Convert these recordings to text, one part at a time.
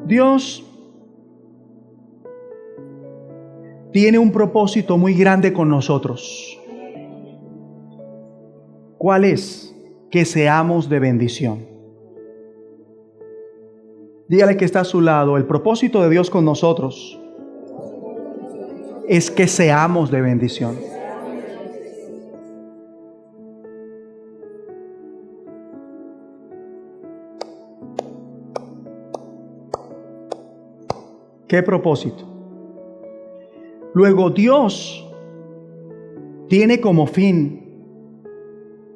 Dios tiene un propósito muy grande con nosotros. ¿Cuál es? Que seamos de bendición. Dígale que está a su lado, el propósito de Dios con nosotros es que seamos de bendición. ¿Qué propósito? Luego Dios tiene como fin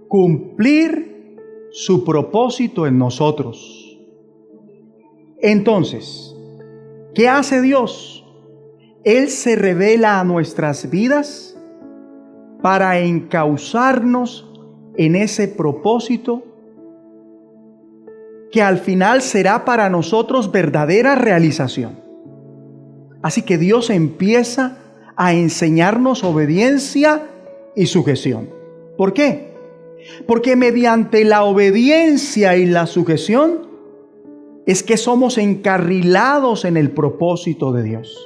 cumplir su propósito en nosotros. Entonces, ¿qué hace Dios? Él se revela a nuestras vidas para encauzarnos en ese propósito que al final será para nosotros verdadera realización. Así que Dios empieza a enseñarnos obediencia y sujeción. ¿Por qué? Porque mediante la obediencia y la sujeción es que somos encarrilados en el propósito de Dios.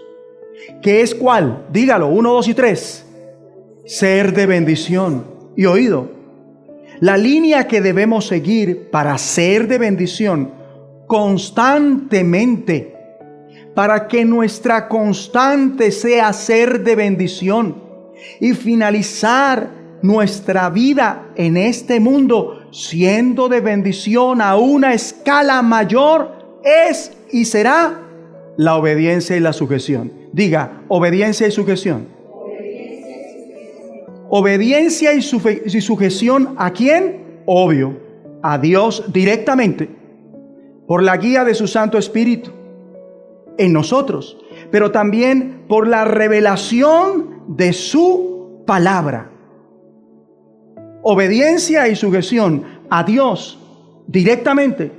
¿Qué es cuál? Dígalo, 1, 2 y 3. Ser de bendición. Y oído, la línea que debemos seguir para ser de bendición constantemente, para que nuestra constante sea ser de bendición y finalizar nuestra vida en este mundo siendo de bendición a una escala mayor, es y será la obediencia y la sujeción. Diga, obediencia y sujeción. Obediencia y sujeción ¿a quién? Obvio, a Dios directamente, por la guía de su Santo Espíritu en nosotros, pero también por la revelación de su palabra. Obediencia y sujeción a Dios directamente,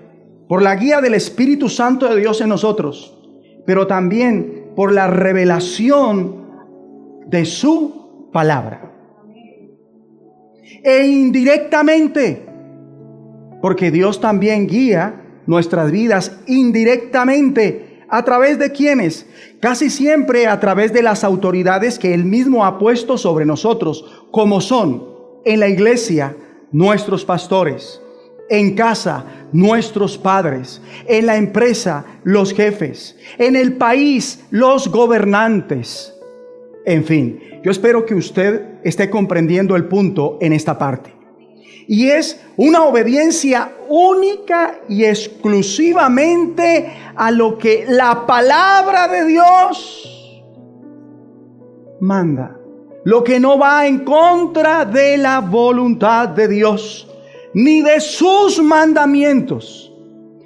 por la guía del Espíritu Santo de Dios en nosotros, pero también por la revelación de su palabra. E indirectamente, porque Dios también guía nuestras vidas indirectamente. ¿A través de quiénes? Casi siempre a través de las autoridades que Él mismo ha puesto sobre nosotros, como son en la iglesia nuestros pastores, en casa nuestros padres, en la empresa los jefes, en el país los gobernantes. En fin, yo espero que usted esté comprendiendo el punto en esta parte. Y es una obediencia única y exclusivamente a lo que la palabra de Dios manda. Lo que no va en contra de la voluntad de Dios, ni de sus mandamientos.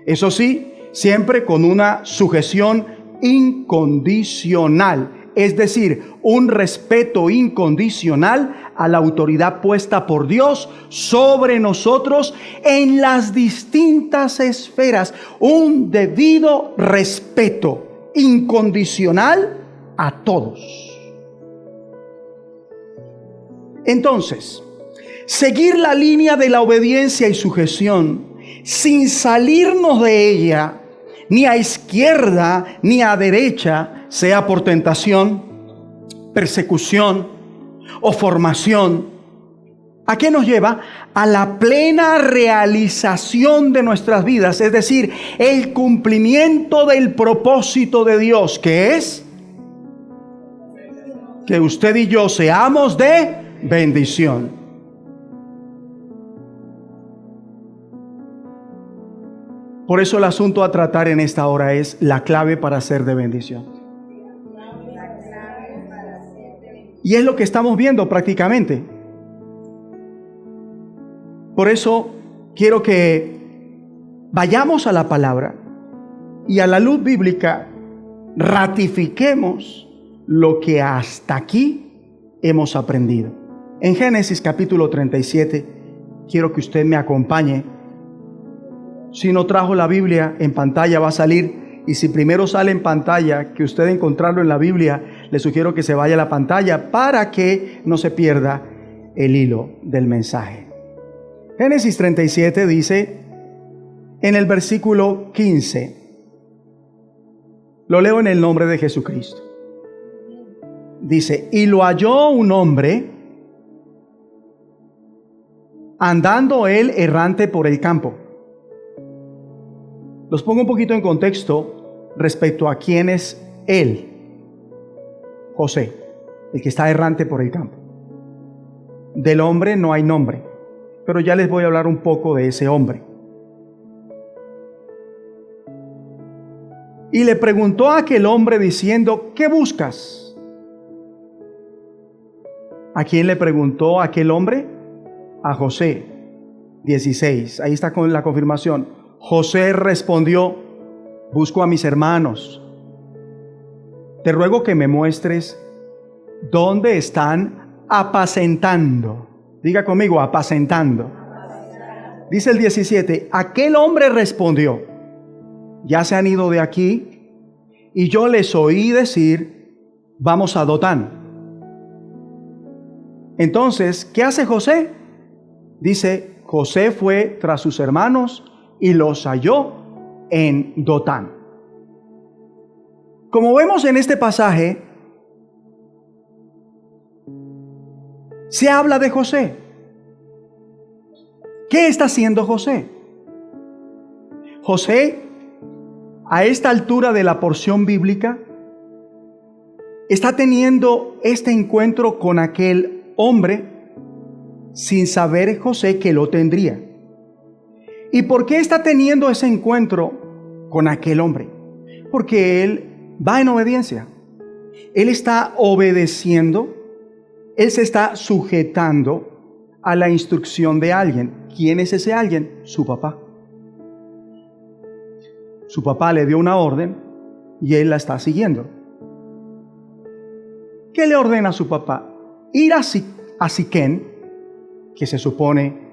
Eso sí, siempre con una sujeción incondicional. Es decir, un respeto incondicional a la autoridad puesta por Dios sobre nosotros en las distintas esferas. Un debido respeto incondicional a todos. Entonces, seguir la línea de la obediencia y sujeción sin salirnos de ella, ni a izquierda ni a derecha, sea por tentación, persecución o formación, ¿a qué nos lleva? A la plena realización de nuestras vidas, es decir, el cumplimiento del propósito de Dios, que es que usted y yo seamos de bendición. Por eso el asunto a tratar en esta hora es la clave para ser de bendición. Y es lo que estamos viendo prácticamente. Por eso quiero que vayamos a la palabra y a la luz bíblica ratifiquemos lo que hasta aquí hemos aprendido. En Génesis capítulo 37, quiero que usted me acompañe. Si no trajo la Biblia, en pantalla va a salir. Y si primero sale en pantalla, que usted encontrarlo en la Biblia, le sugiero que se vaya a la pantalla para que no se pierda el hilo del mensaje. Génesis 37 dice en el versículo 15: Lo leo en el nombre de Jesucristo. Dice, y lo halló un hombre andando él errante por el campo. Los pongo un poquito en contexto respecto a quién es él. José, el que está errante por el campo. Del hombre no hay nombre, pero ya les voy a hablar un poco de ese hombre. Y le preguntó a aquel hombre diciendo, ¿qué buscas? ¿A quién le preguntó aquel hombre? A José. 16, ahí está con la confirmación. José respondió, busco a mis hermanos. Te ruego que me muestres dónde están apacentando. Diga conmigo, apacentando. Dice el 17, aquel hombre respondió, ya se han ido de aquí y yo les oí decir, vamos a Dotán. Entonces, ¿qué hace José? Dice, José fue tras sus hermanos y los halló en Dotán. Como vemos en este pasaje, se habla de José. ¿Qué está haciendo José? José, a esta altura de la porción bíblica, está teniendo este encuentro con aquel hombre sin saber José que lo tendría. ¿Y por qué está teniendo ese encuentro con aquel hombre? Porque él va en obediencia. Él está obedeciendo. Él se está sujetando a la instrucción de alguien. ¿Quién es ese alguien? Su papá. Su papá le dio una orden y él la está siguiendo. ¿Qué le ordena a su papá? Ir a Siquén, que se supone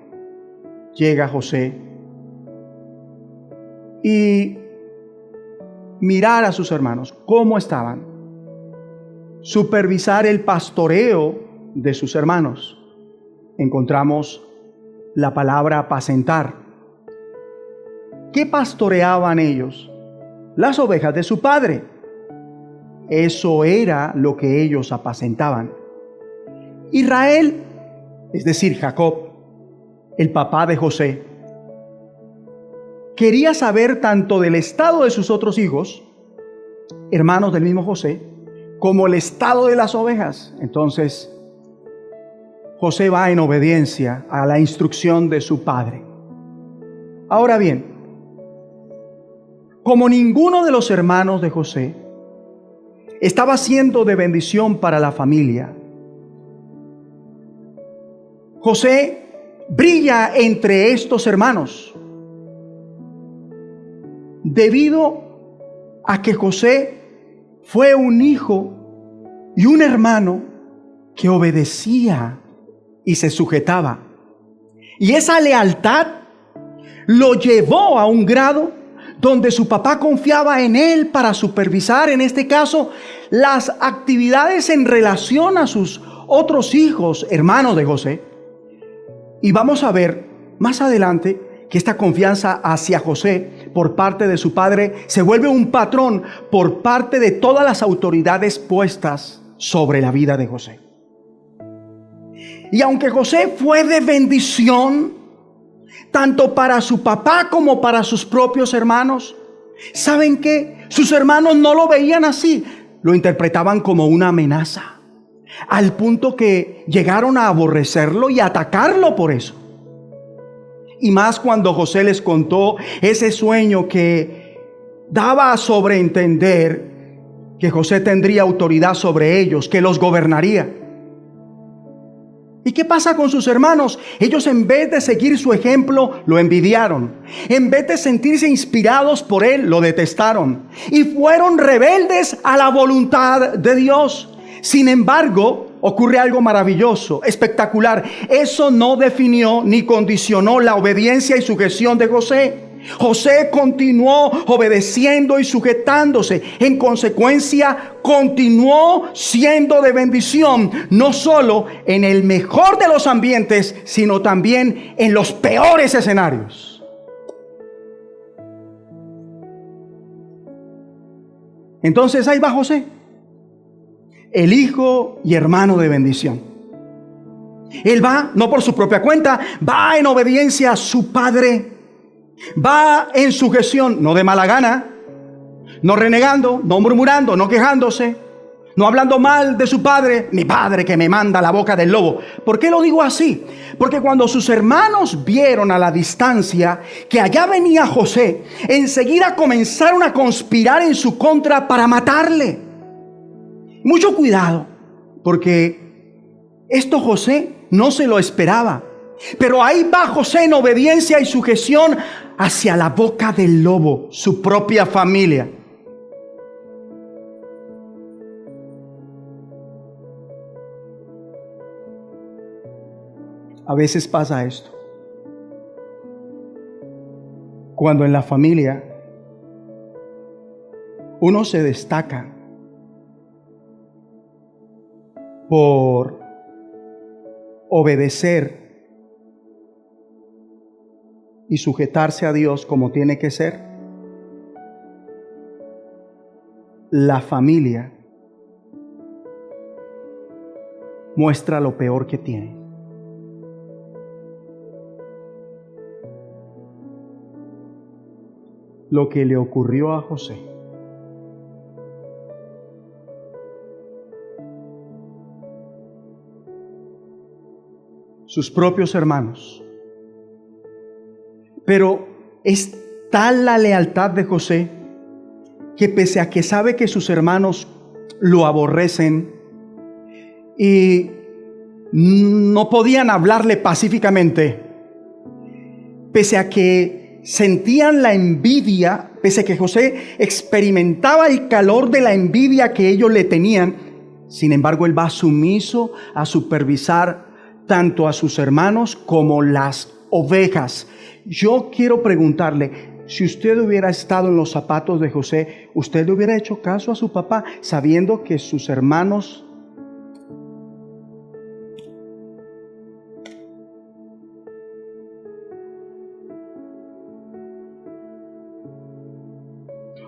llega José, y mirar a sus hermanos cómo estaban, supervisar el pastoreo de sus hermanos. Encontramos la palabra apacentar. ¿Qué pastoreaban ellos? Las ovejas de su padre. Eso era lo que ellos apacentaban. Israel, es decir, Jacob, el papá de José, quería saber tanto del estado de sus otros hijos, hermanos del mismo José, como el estado de las ovejas. Entonces, José va en obediencia a la instrucción de su padre. Ahora bien, como ninguno de los hermanos de José estaba siendo de bendición para la familia, José brilla entre estos hermanos debido a que José fue un hijo y un hermano que obedecía y se sujetaba. Y esa lealtad lo llevó a un grado donde su papá confiaba en él para supervisar, en este caso, las actividades en relación a sus otros hijos, hermanos de José. Y vamos a ver más adelante que esta confianza hacia José por parte de su padre se vuelve un patrón por parte de todas las autoridades puestas sobre la vida de José. Y aunque José fue de bendición, tanto para su papá como para sus propios hermanos, ¿saben qué? Sus hermanos no lo veían así, lo interpretaban como una amenaza, al punto que llegaron a aborrecerlo y atacarlo por eso. Y más cuando José les contó ese sueño que daba a sobreentender que José tendría autoridad sobre ellos, que los gobernaría. ¿Y qué pasa con sus hermanos? Ellos, en vez de seguir su ejemplo, lo envidiaron. En vez de sentirse inspirados por él, lo detestaron. Y fueron rebeldes a la voluntad de Dios. Sin embargo, ocurre algo maravilloso, espectacular. Eso no definió ni condicionó la obediencia y sujeción de José. José continuó obedeciendo y sujetándose. En consecuencia, continuó siendo de bendición, no solo en el mejor de los ambientes, sino también en los peores escenarios. Entonces ahí va José, el hijo y hermano de bendición. Él va, no por su propia cuenta, va en obediencia a su padre, va en sujeción, no de mala gana, no renegando, no murmurando, no quejándose, no hablando mal de su padre, mi padre que me manda a la boca del lobo. ¿Por qué lo digo así? Porque cuando sus hermanos vieron a la distancia que allá venía José, enseguida comenzaron a conspirar en su contra para matarle. Mucho cuidado, porque esto José no se lo esperaba. Pero ahí va José en obediencia y sujeción hacia la boca del lobo, su propia familia. A veces pasa esto. Cuando en la familia uno se destaca por obedecer y sujetarse a Dios como tiene que ser, la familia muestra lo peor que tiene. Lo que le ocurrió a José sus propios hermanos. Pero es tal la lealtad de José que pese a que sabe que sus hermanos lo aborrecen y no podían hablarle pacíficamente, pese a que sentían la envidia, pese a que José experimentaba el calor de la envidia que ellos le tenían, sin embargo él va sumiso a supervisar tanto a sus hermanos como las ovejas. Yo quiero preguntarle, si usted hubiera estado en los zapatos de José, ¿usted le hubiera hecho caso a su papá sabiendo que sus hermanos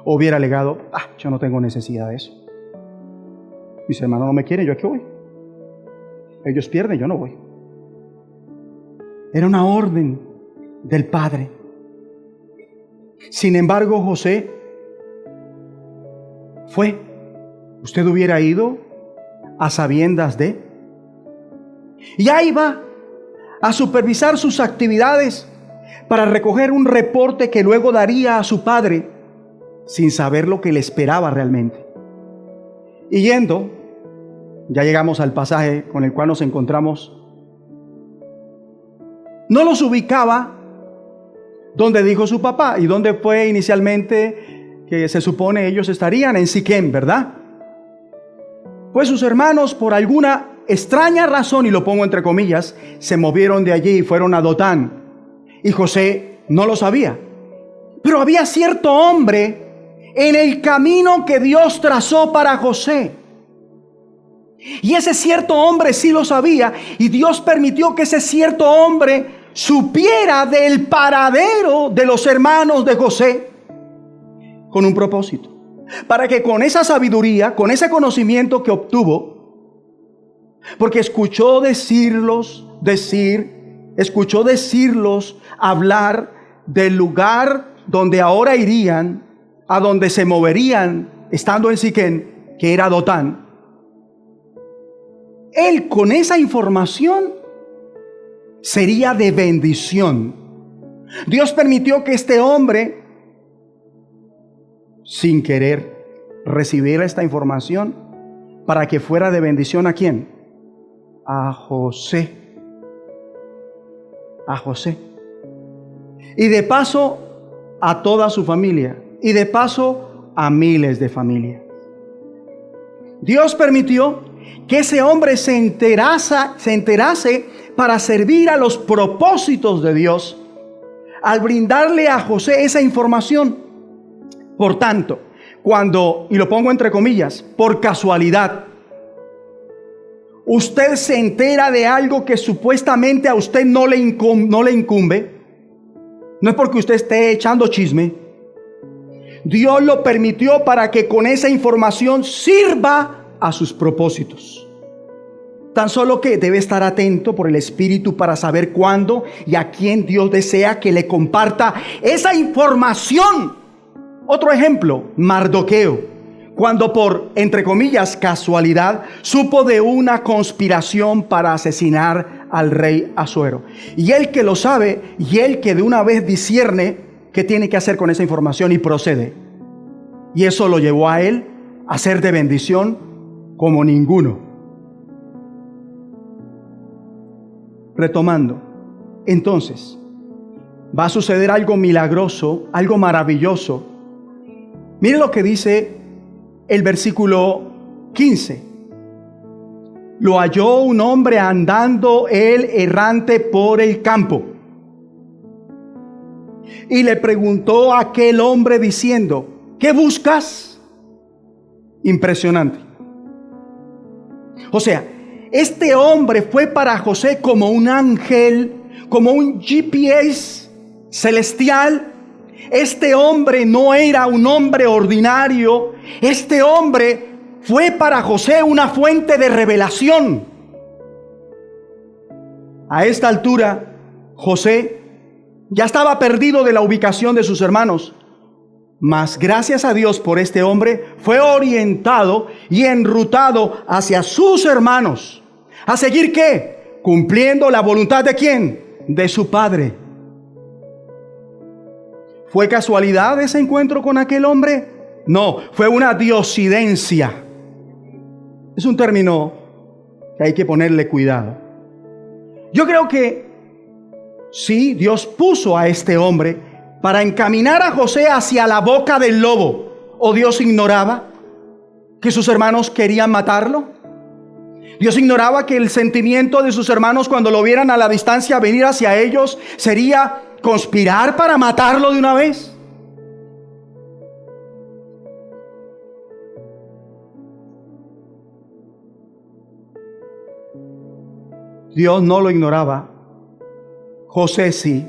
hubiera alegado, yo no tengo necesidad de eso? Mis hermanos no me quieren, ¿yo a qué voy? Ellos pierden, yo no voy. Era una orden del Padre. Sin embargo, José fue. Usted hubiera ido a sabiendas de. Y ahí va a supervisar sus actividades para recoger un reporte que luego daría a su padre, sin saber lo que le esperaba realmente. Y yendo, ya llegamos al pasaje con el cual nos encontramos, no los ubicaba donde dijo su papá y donde fue inicialmente que se supone ellos estarían, en Siquem, ¿verdad? Pues sus hermanos, por alguna extraña razón, y lo pongo entre comillas, se movieron de allí y fueron a Dotán. Y José no lo sabía. Pero había cierto hombre en el camino que Dios trazó para José. Y ese cierto hombre sí lo sabía, y Dios permitió que ese cierto hombre supiera del paradero de los hermanos de José con un propósito, para que con esa sabiduría, con ese conocimiento que obtuvo, porque escuchó decirlos hablar del lugar donde ahora irían, a donde se moverían estando en Siquem, que era Dotán. Él con esa información sería de bendición. Dios permitió que este hombre, sin querer, recibiera esta información para que fuera de bendición. ¿A quién? A José. A José. Y de paso a toda su familia. Y de paso a miles de familias. Dios permitió que ese hombre se enterase para servir a los propósitos de Dios, al brindarle a José esa información. Por tanto, cuando, y lo pongo entre comillas, por casualidad, usted se entera de algo que supuestamente a usted no le incumbe, no es porque usted esté echando chisme, Dios lo permitió para que con esa información sirva a sus propósitos. Tan solo que debe estar atento por el Espíritu para saber cuándo y a quién Dios desea que le comparta esa información. Otro ejemplo, Mardoqueo, cuando por, entre comillas, casualidad, supo de una conspiración para asesinar al rey Asuero. Y él que lo sabe, y él que de una vez discierne qué tiene que hacer con esa información y procede. Y eso lo llevó a él a ser de bendición como ninguno. Retomando, entonces, va a suceder algo milagroso, algo maravilloso. Mire lo que dice el versículo 15. Lo halló un hombre andando él errante por el campo. Y le preguntó a aquel hombre diciendo, ¿qué buscas? Impresionante. O sea, este hombre fue para José como un ángel, como un GPS celestial. Este hombre no era un hombre ordinario. Este hombre fue para José una fuente de revelación. A esta altura, José ya estaba perdido de la ubicación de sus hermanos. Mas gracias a Dios por este hombre, fue orientado y enrutado hacia sus hermanos. ¿A seguir qué? Cumpliendo la voluntad ¿de quién? De su padre. ¿Fue casualidad ese encuentro con aquel hombre? No, fue una diosidencia. Es un término que hay que ponerle cuidado. Yo creo que sí, Dios puso a este hombre para encaminar a José hacia la boca del lobo. ¿O Dios ignoraba que sus hermanos querían matarlo? Dios ignoraba que el sentimiento de sus hermanos cuando lo vieran a la distancia venir hacia ellos sería conspirar para matarlo de una vez. Dios no lo ignoraba. José sí.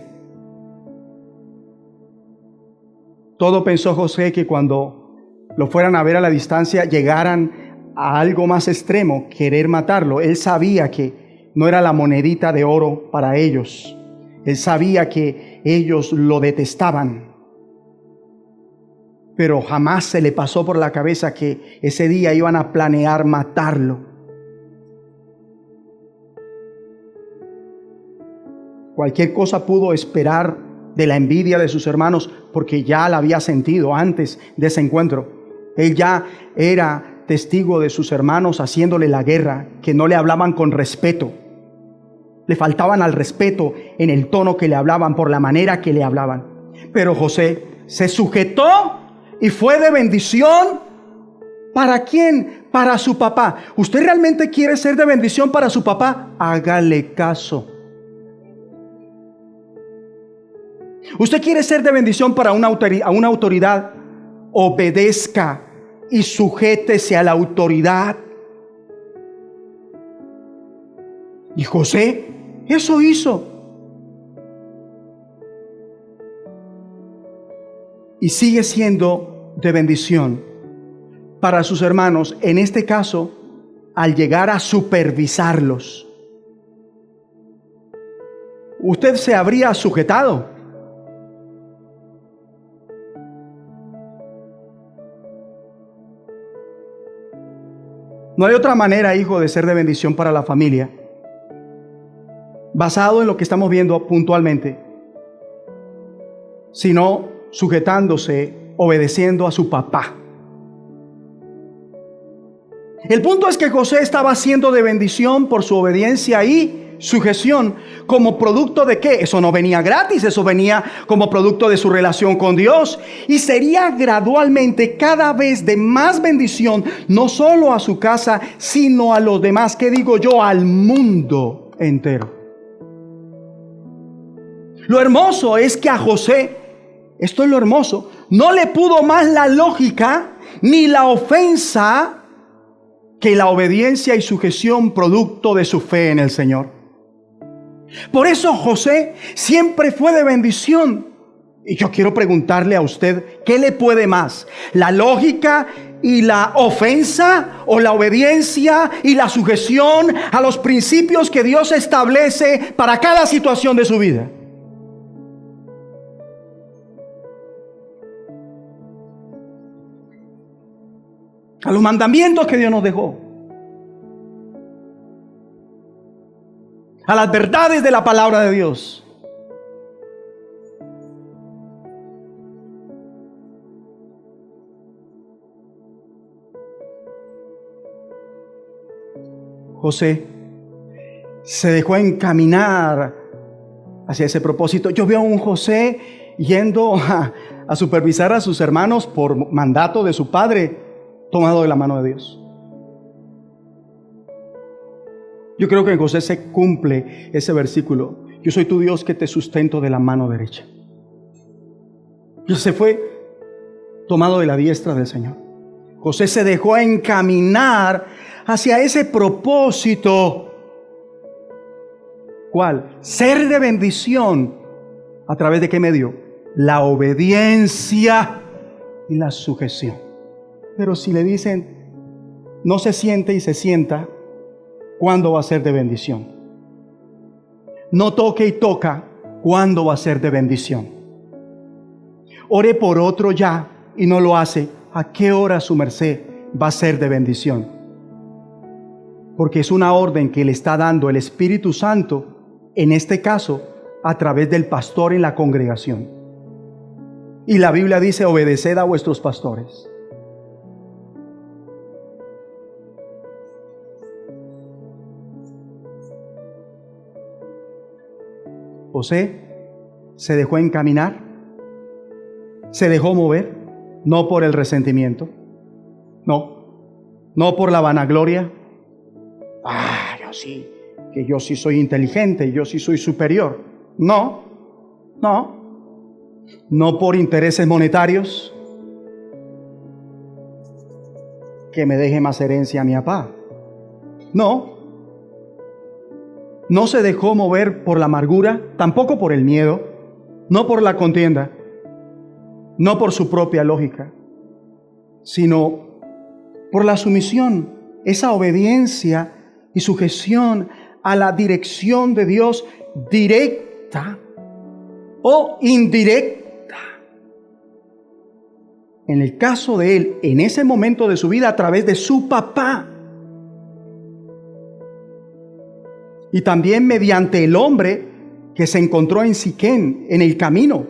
Todo pensó José que cuando lo fueran a ver a la distancia llegaran a algo más extremo, querer matarlo. Él sabía que no era la monedita de oro para ellos. Él sabía que ellos lo detestaban. Pero jamás se le pasó por la cabeza que ese día iban a planear matarlo. Cualquier cosa pudo esperar de la envidia de sus hermanos, porque ya la había sentido antes de ese encuentro. Él ya era testigo de sus hermanos haciéndole la guerra, que no le hablaban con respeto. Le faltaban al respeto en el tono que le hablaban, por la manera que le hablaban. Pero José se sujetó y fue de bendición. ¿Para quién? Para su papá. ¿Usted realmente quiere ser de bendición para su papá? Hágale caso. ¿Usted quiere ser de bendición para una autoridad? Obedezca y sujétese a la autoridad. Y José eso hizo. Y sigue siendo de bendición para sus hermanos, en este caso, al llegar a supervisarlos. Usted se habría sujetado. No hay otra manera, hijo, de ser de bendición para la familia, basado en lo que estamos viendo puntualmente, sino sujetándose, obedeciendo a su papá. El punto es que José estaba siendo de bendición por su obediencia y sujeción, como producto de ¿qué? Eso no venía gratis, eso venía como producto de su relación con Dios, y sería gradualmente cada vez de más bendición, no solo a su casa, sino a los demás, ¿qué digo yo? Al mundo entero. Lo hermoso es que a José, esto es lo hermoso, no le pudo más la lógica ni la ofensa que la obediencia y sujeción producto de su fe en el Señor. Por eso José siempre fue de bendición. Y yo quiero preguntarle a usted, ¿qué le puede más? ¿La lógica y la ofensa o la obediencia y la sujeción a los principios que Dios establece para cada situación de su vida? A los mandamientos que Dios nos dejó, a las verdades de la palabra de Dios. José se dejó encaminar hacia ese propósito. Yo veo a un José yendo a supervisar a sus hermanos por mandato de su padre, tomado de la mano de Dios. Yo creo que en José se cumple ese versículo: yo soy tu Dios que te sustento de la mano derecha. Y se fue tomado de la diestra del Señor. José se dejó encaminar hacia ese propósito. ¿Cuál? Ser de bendición. ¿A través de qué medio? La obediencia y la sujeción. Pero si le dicen, no se siente y se sienta, ¿cuándo va a ser de bendición? No toque y toca, ¿cuándo va a ser de bendición? Ore por otro ya y no lo hace, ¿a qué hora su merced va a ser de bendición? Porque es una orden que le está dando el Espíritu Santo, en este caso, a través del pastor en la congregación. Y la Biblia dice: obedeced a vuestros pastores. José se dejó encaminar, se dejó mover, no por el resentimiento, no por la vanagloria. Yo sí soy inteligente, yo sí soy superior. No por intereses monetarios, que me deje más herencia a mi papá. No se dejó mover por la amargura, tampoco por el miedo, no por la contienda, no por su propia lógica, sino por la sumisión, esa obediencia y sujeción a la dirección de Dios, directa o indirecta. En el caso de él, en ese momento de su vida, a través de su papá. Y también mediante el hombre que se encontró en Siquén, en el camino.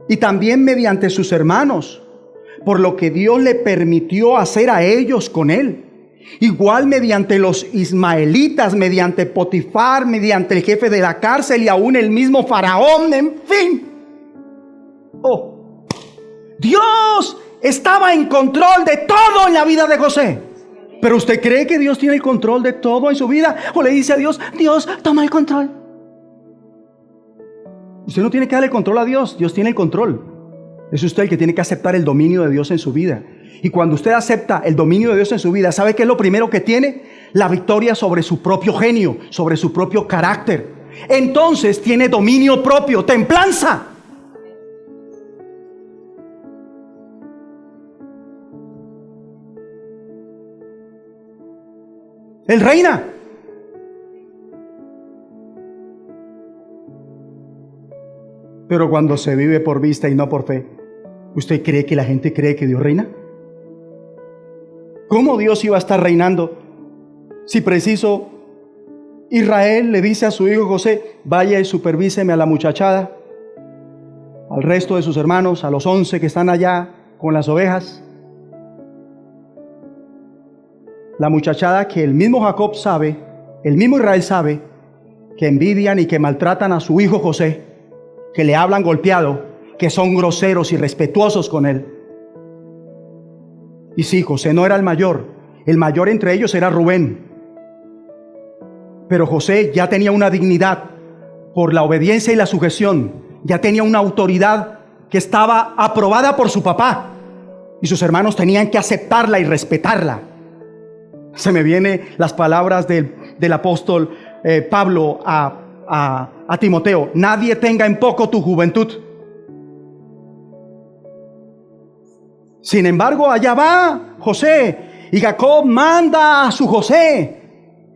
Y también mediante sus hermanos, por lo que Dios le permitió hacer a ellos con él. Igual mediante los ismaelitas, mediante Potifar, mediante el jefe de la cárcel y aún el mismo faraón, en fin. Dios estaba en control de todo en la vida de José. ¿Pero usted cree que Dios tiene el control de todo en su vida? ¿O le dice a Dios, Dios, toma el control? Usted no tiene que darle el control a Dios, Dios tiene el control. Es usted el que tiene que aceptar el dominio de Dios en su vida. Y cuando usted acepta el dominio de Dios en su vida, ¿sabe qué es lo primero que tiene? La victoria sobre su propio genio, sobre su propio carácter. Entonces tiene dominio propio, templanza. Él reina. Pero cuando se vive por vista y no por fe, ¿usted cree que la gente cree que Dios reina? ¿Cómo Dios iba a estar reinando si preciso Israel le dice a su hijo José, vaya y supervíseme a la muchachada, al resto de sus hermanos, a los 11 que están allá con las ovejas? La muchachada que el mismo Jacob sabe, el mismo Israel sabe, que envidian y que maltratan a su hijo José, que le hablan golpeado, que son groseros y irrespetuosos con él. Y sí, José no era el mayor entre ellos era Rubén. Pero José ya tenía una dignidad por la obediencia y la sujeción, ya tenía una autoridad que estaba aprobada por su papá, y sus hermanos tenían que aceptarla y respetarla. Se me vienen las palabras del apóstol Pablo a a Timoteo: nadie tenga en poco tu juventud. Sin embargo, allá va José, y Jacob manda a su José,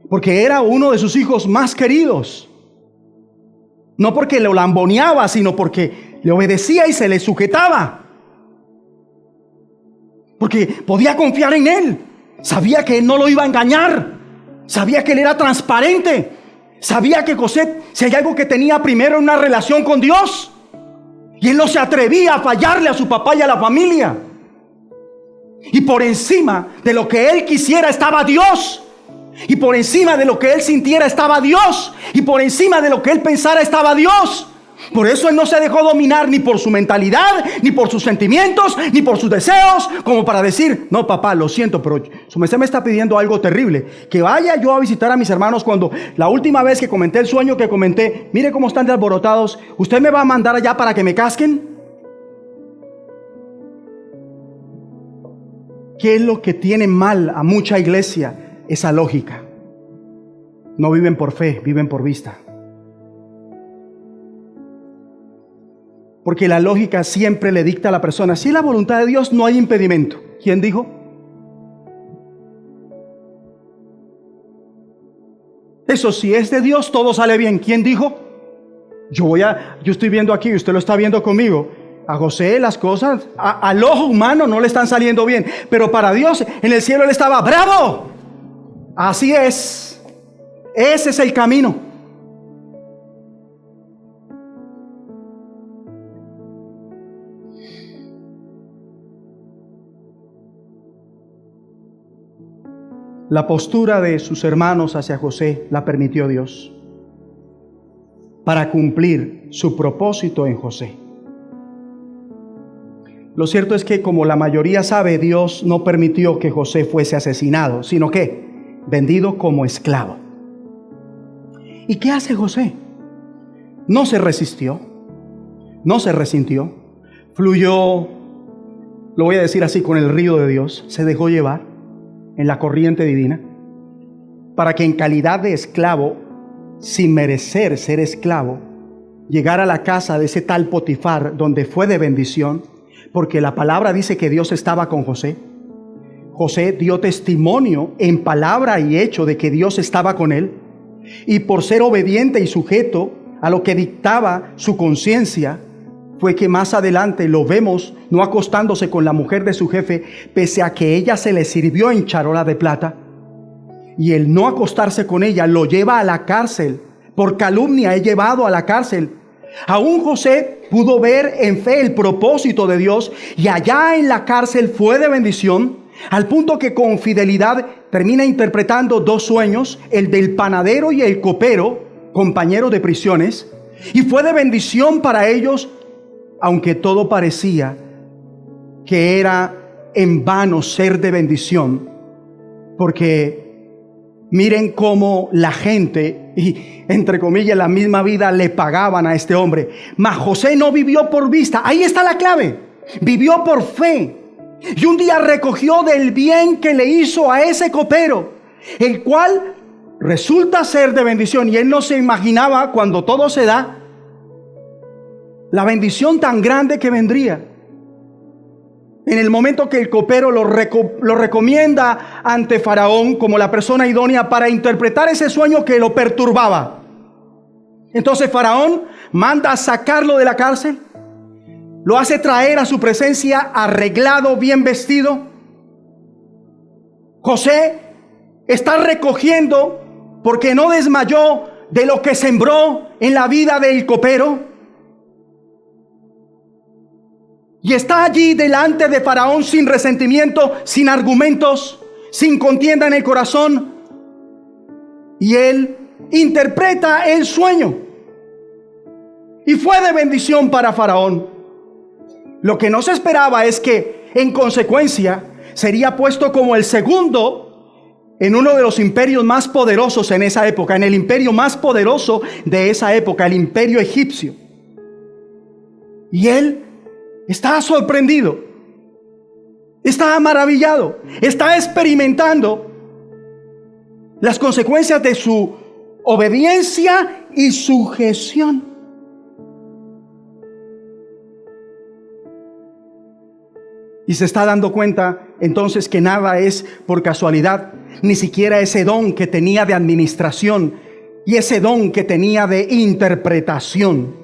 porque era uno de sus hijos más queridos. No porque lo lamboneaba, sino porque le obedecía y se le sujetaba. Porque podía confiar en él. Sabía que él no lo iba a engañar. Sabía que él era transparente. Sabía que José, si hay algo que tenía primero, una relación con Dios. Y él no se atrevía a fallarle a su papá y a la familia. Y por encima de lo que él quisiera estaba Dios. Y por encima de lo que él sintiera estaba Dios. Y por encima de lo que él pensara estaba Dios. Por eso él no se dejó dominar ni por su mentalidad, ni por sus sentimientos, ni por sus deseos, como para decir: no, papá, lo siento, pero su merced me está pidiendo algo terrible, que vaya yo a visitar a mis hermanos, cuando la última vez que comenté el sueño que comenté, mire cómo están de alborotados, ¿usted me va a mandar allá para que me casquen? ¿Qué es lo que tiene mal a mucha iglesia? Esa lógica. No viven por fe, viven por vista. Porque la lógica siempre le dicta a la persona: si es la voluntad de Dios, no hay impedimento. ¿Quién dijo? Eso, si es de Dios, todo sale bien. ¿Quién dijo? Yo estoy viendo aquí, usted lo está viendo conmigo. A José las cosas al ojo humano no le están saliendo bien, pero para Dios en el cielo él estaba bravo. Así es. Ese es el camino. La postura de sus hermanos hacia José la permitió Dios para cumplir su propósito en José. Lo cierto es que, como la mayoría sabe, Dios no permitió que José fuese asesinado, sino que vendido como esclavo. ¿Y qué hace José? No se resistió, no se resintió, fluyó, lo voy a decir así, con el río de Dios, se dejó llevar en la corriente divina, para que en calidad de esclavo, sin merecer ser esclavo, llegara a la casa de ese tal Potifar, donde fue de bendición, porque la palabra dice que Dios estaba con José. José dio testimonio en palabra y hecho de que Dios estaba con él, y por ser obediente y sujeto a lo que dictaba su conciencia, fue que más adelante lo vemos no acostándose con la mujer de su jefe, pese a que ella se le sirvió en charola de plata. Y el no acostarse con ella lo lleva a la cárcel. Por calumnia es llevado a la cárcel. Aún José pudo ver en fe el propósito de Dios, y allá en la cárcel fue de bendición, al punto que con fidelidad termina interpretando dos sueños, el del panadero y el copero, compañeros de prisiones, y fue de bendición para ellos, aunque todo parecía que era en vano ser de bendición, porque miren cómo la gente, y entre comillas la misma vida, le pagaban a este hombre. Mas José no vivió por vista. Ahí está la clave. Vivió por fe. Y un día recogió del bien que le hizo a ese copero, el cual resulta ser de bendición. Y él no se imaginaba, cuando todo se da, la bendición tan grande que vendría. En el momento que el copero lo recomienda ante Faraón como la persona idónea para interpretar ese sueño que lo perturbaba. Entonces Faraón manda a sacarlo de la cárcel, lo hace traer a su presencia arreglado, bien vestido. José está recogiendo, porque no desmayó de lo que sembró en la vida del copero. Y está allí delante de Faraón sin resentimiento, sin argumentos, sin contienda en el corazón. Y él interpreta el sueño. Y fue de bendición para Faraón. Lo que no se esperaba es que, en consecuencia, sería puesto como el segundo en uno de los imperios más poderosos en esa época, en el imperio más poderoso de esa época, el imperio egipcio. Y él está sorprendido, está maravillado, está experimentando las consecuencias de su obediencia y sujeción. Y se está dando cuenta entonces que nada es por casualidad, ni siquiera ese don que tenía de administración y ese don que tenía de interpretación.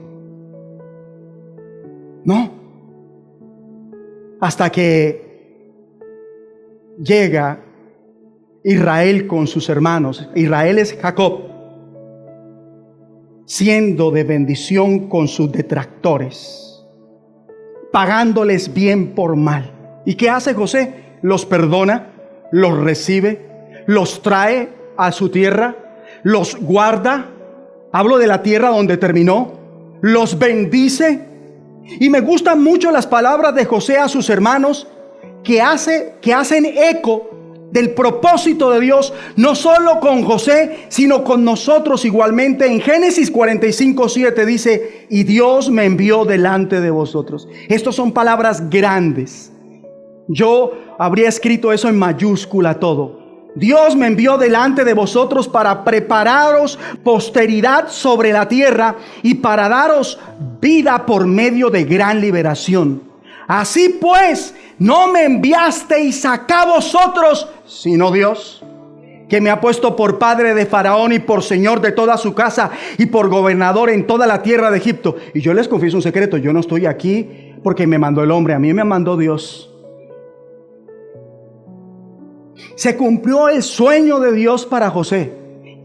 No. Hasta que llega Israel con sus hermanos. Israel es Jacob, siendo de bendición con sus detractores, pagándoles bien por mal. ¿Y qué hace José? Los perdona, los recibe, los trae a su tierra, los guarda. Hablo de la tierra donde terminó, los bendice. Y me gustan mucho las palabras de José a sus hermanos que hacen eco del propósito de Dios, no solo con José, sino con nosotros igualmente. En Génesis 45:7 dice: y Dios me envió delante de vosotros. Estas son palabras grandes. Yo habría escrito eso en mayúscula todo. Dios me envió delante de vosotros para prepararos posteridad sobre la tierra y para daros vida por medio de gran liberación. Así pues, no me enviasteis acá vosotros, sino Dios, que me ha puesto por padre de Faraón y por señor de toda su casa y por gobernador en toda la tierra de Egipto. Y yo les confieso un secreto: yo no estoy aquí porque me mandó el hombre, a mí me mandó Dios. Se cumplió el sueño de Dios para José.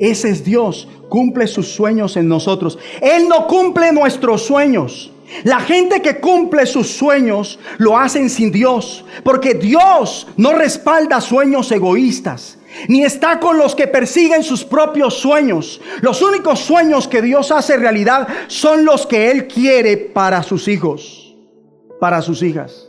Ese es Dios, cumple sus sueños en nosotros. Él no cumple nuestros sueños. La gente que cumple sus sueños lo hacen sin Dios, porque Dios no respalda sueños egoístas, ni está con los que persiguen sus propios sueños. Los únicos sueños que Dios hace realidad son los que Él quiere para sus hijos, para sus hijas.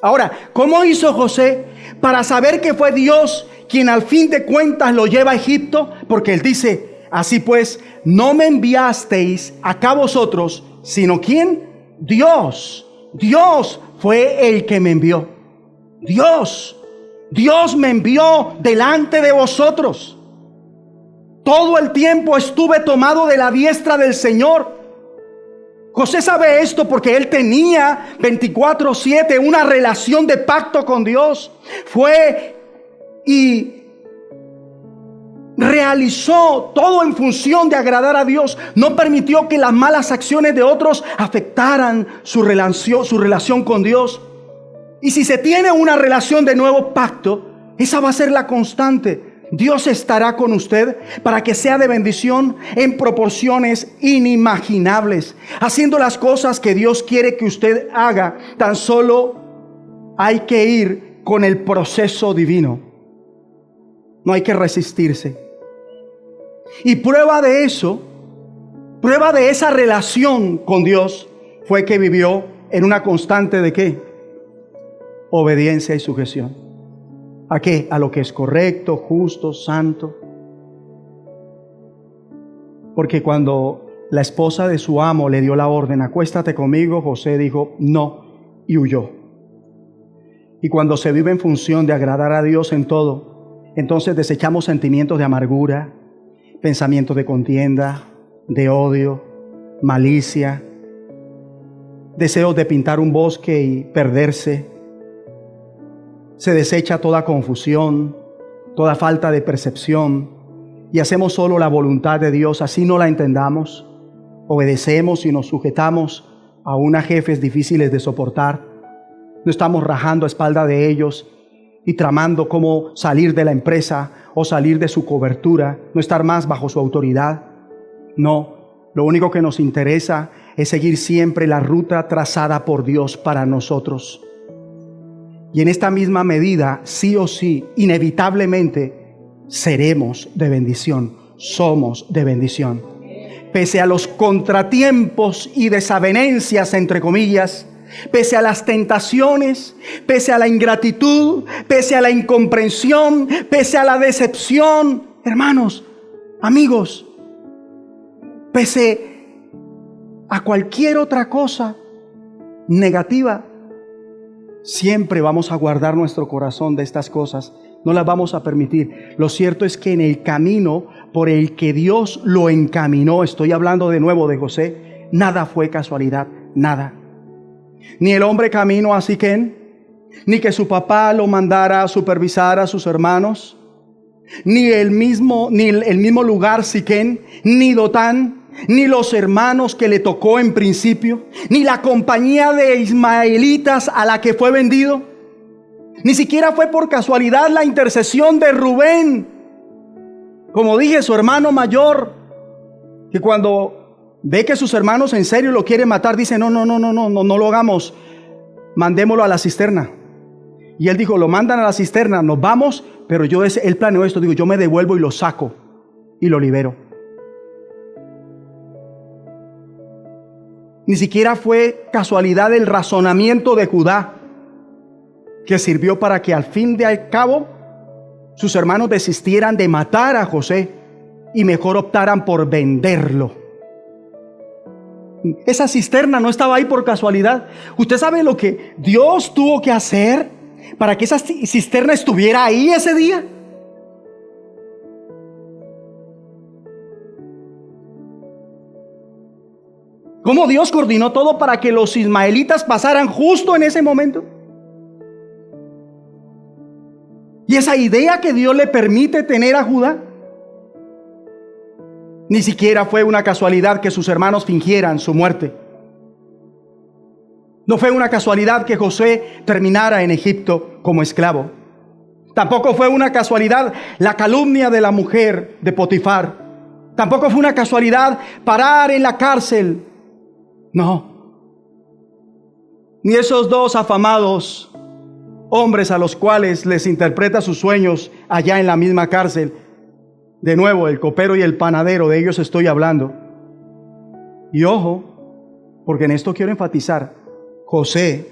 Ahora, ¿cómo hizo José para saber que fue Dios quien al fin de cuentas lo lleva a Egipto? Porque él dice: así pues, no me enviasteis acá vosotros, sino ¿quién? Dios. Dios fue el que me envió. Dios me envió delante de vosotros. Todo el tiempo estuve tomado de la diestra del Señor. José sabe esto porque él tenía 24/7 una relación de pacto con Dios. Fue y realizó todo en función de agradar a Dios. No permitió que las malas acciones de otros afectaran su relación con Dios. Y si se tiene una relación de nuevo pacto, esa va a ser la constante. Dios estará con usted para que sea de bendición en proporciones inimaginables, haciendo las cosas que Dios quiere que usted haga. Tan solo hay que ir con el proceso divino. No hay que resistirse. Y prueba de eso, prueba de esa relación con Dios, fue que vivió en una constante de ¿qué? Obediencia y sujeción. ¿A qué? A lo que es correcto, justo, santo. Porque cuando la esposa de su amo le dio la orden: acuéstate conmigo, José dijo no, y huyó. Y cuando se vive en función de agradar a Dios en todo, entonces desechamos sentimientos de amargura, pensamientos de contienda, de odio, malicia, deseos de pintar un bosque y perderse. Se desecha toda confusión, toda falta de percepción, y hacemos solo la voluntad de Dios, así no la entendamos. Obedecemos y nos sujetamos aún a jefes difíciles de soportar. No estamos rajando a espalda de ellos y tramando cómo salir de la empresa o salir de su cobertura, no estar más bajo su autoridad. No, lo único que nos interesa es seguir siempre la ruta trazada por Dios para nosotros. Y en esta misma medida, sí o sí, inevitablemente, seremos de bendición, somos de bendición. Pese a los contratiempos y desavenencias, entre comillas, pese a las tentaciones, pese a la ingratitud, pese a la incomprensión, pese a la decepción, hermanos, amigos, pese a cualquier otra cosa negativa, siempre vamos a guardar nuestro corazón de estas cosas No las vamos a permitir. Lo cierto es que en el camino por el que Dios lo encaminó, estoy hablando de nuevo de José, nada fue casualidad, nada. Ni el hombre camino a Siquén, ni que su papá lo mandara a supervisar a sus hermanos, ni el mismo lugar Siquén, ni Dotán, ni los hermanos que le tocó en principio, ni la compañía de ismaelitas a la que fue vendido. Ni siquiera fue por casualidad la intercesión de Rubén, como dije, su hermano mayor, que cuando ve que sus hermanos en serio lo quieren matar, dice: no lo hagamos, mandémoslo a la cisterna. Y él dijo: lo mandan a la cisterna, nos vamos, pero él planeó esto, digo, yo me devuelvo y lo saco y lo libero. Ni siquiera fue casualidad el razonamiento de Judá, que sirvió para que al fin de al cabo sus hermanos desistieran de matar a José y mejor optaran por venderlo. Esa cisterna no estaba ahí por casualidad. ¿Usted sabe lo que Dios tuvo que hacer para que esa cisterna estuviera ahí ese día? ¿Cómo Dios coordinó todo para que los ismaelitas pasaran justo en ese momento? Y esa idea que Dios le permite tener a Judá, ni siquiera fue una casualidad que sus hermanos fingieran su muerte. No fue una casualidad que José terminara en Egipto como esclavo. Tampoco fue una casualidad la calumnia de la mujer de Potifar. Tampoco fue una casualidad parar en la cárcel. No. Ni esos dos afamados hombres a los cuales les interpreta sus sueños allá en la misma cárcel. De nuevo, el copero y el panadero, de ellos estoy hablando. Y ojo, porque en esto quiero enfatizar, José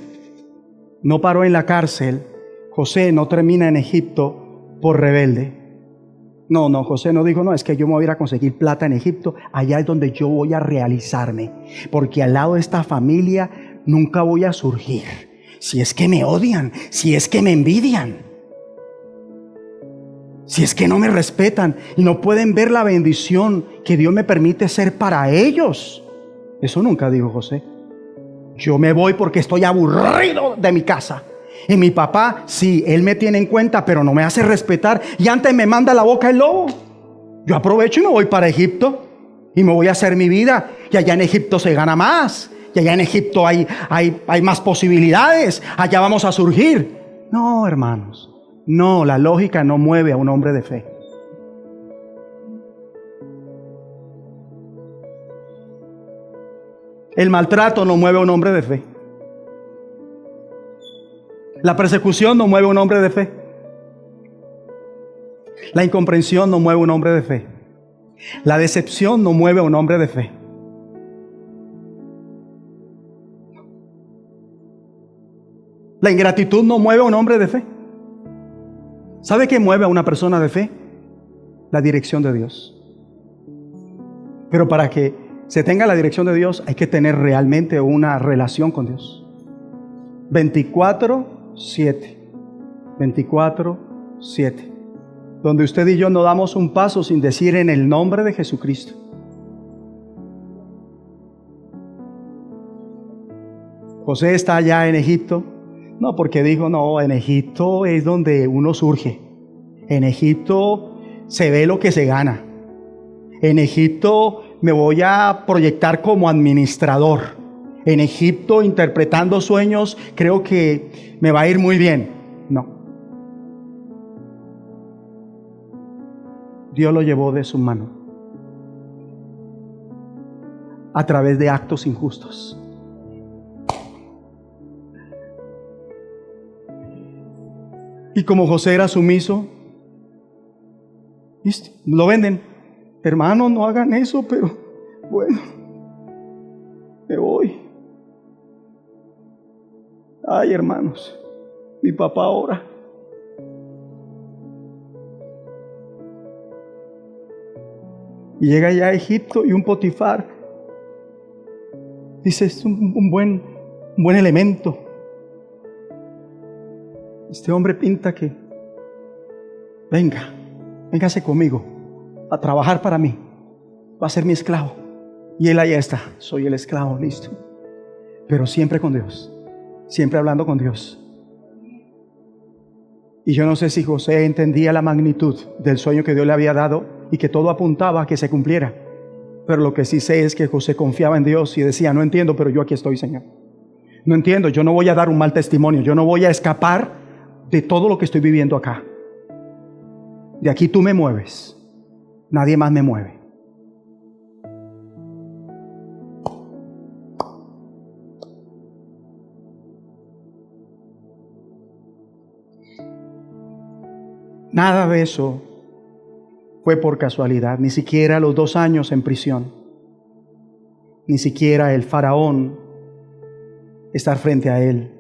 no paró en la cárcel, José no termina en Egipto por rebelde. No, José no dijo: no, es que yo me voy a ir a conseguir plata en Egipto, allá es donde yo voy a realizarme, porque al lado de esta familia nunca voy a surgir. Si es que me odian, si es que me envidian, si es que no me respetan y no pueden ver la bendición que Dios me permite ser para ellos. Eso nunca dijo José. Yo me voy porque estoy aburrido de mi casa. Y mi papá, sí, él me tiene en cuenta, pero no me hace respetar. Y antes me manda a la boca el lobo. Yo aprovecho y me voy para Egipto. Y me voy a hacer mi vida. Y allá en Egipto se gana más. Y allá en Egipto hay más posibilidades. Allá vamos a surgir. No, hermanos. No, la lógica no mueve a un hombre de fe. El maltrato no mueve a un hombre de fe. La persecución no mueve a un hombre de fe. La incomprensión no mueve a un hombre de fe. La decepción no mueve a un hombre de fe. La ingratitud no mueve a un hombre de fe. ¿Sabe qué mueve a una persona de fe? La dirección de Dios. Pero para que se tenga la dirección de Dios hay que tener realmente una relación con Dios. 24/7. 24/7. Donde usted y yo no damos un paso sin decir: en el nombre de Jesucristo. José está allá en Egipto. No, porque dijo: no, en Egipto es donde uno surge. En Egipto se ve lo que se gana. En Egipto me voy a proyectar como administrador. En Egipto, interpretando sueños, creo que me va a ir muy bien. No. Dios lo llevó de su mano a través de actos injustos. Y como José era sumiso, lo venden. Hermano, no hagan eso, pero bueno, me voy. Ay, hermanos, mi papá ora. Y llega ya a Egipto y un Potifar dice: es un buen elemento. Este hombre pinta que venga, véngase conmigo a trabajar para mí, va a ser mi esclavo. Y él allá está, soy el esclavo, listo. Pero siempre con Dios, siempre hablando con Dios. Y yo no sé si José entendía la magnitud del sueño que Dios le había dado y que todo apuntaba a que se cumpliera. Pero lo que sí sé es que José confiaba en Dios y decía, no entiendo, pero yo aquí estoy, Señor. No entiendo, yo no voy a dar un mal testimonio, yo no voy a escapar de todo lo que estoy viviendo acá. De aquí tú me mueves, nadie más me mueve. Nada de eso fue por casualidad, ni siquiera los 2 años en prisión, ni siquiera el faraón estar frente a él.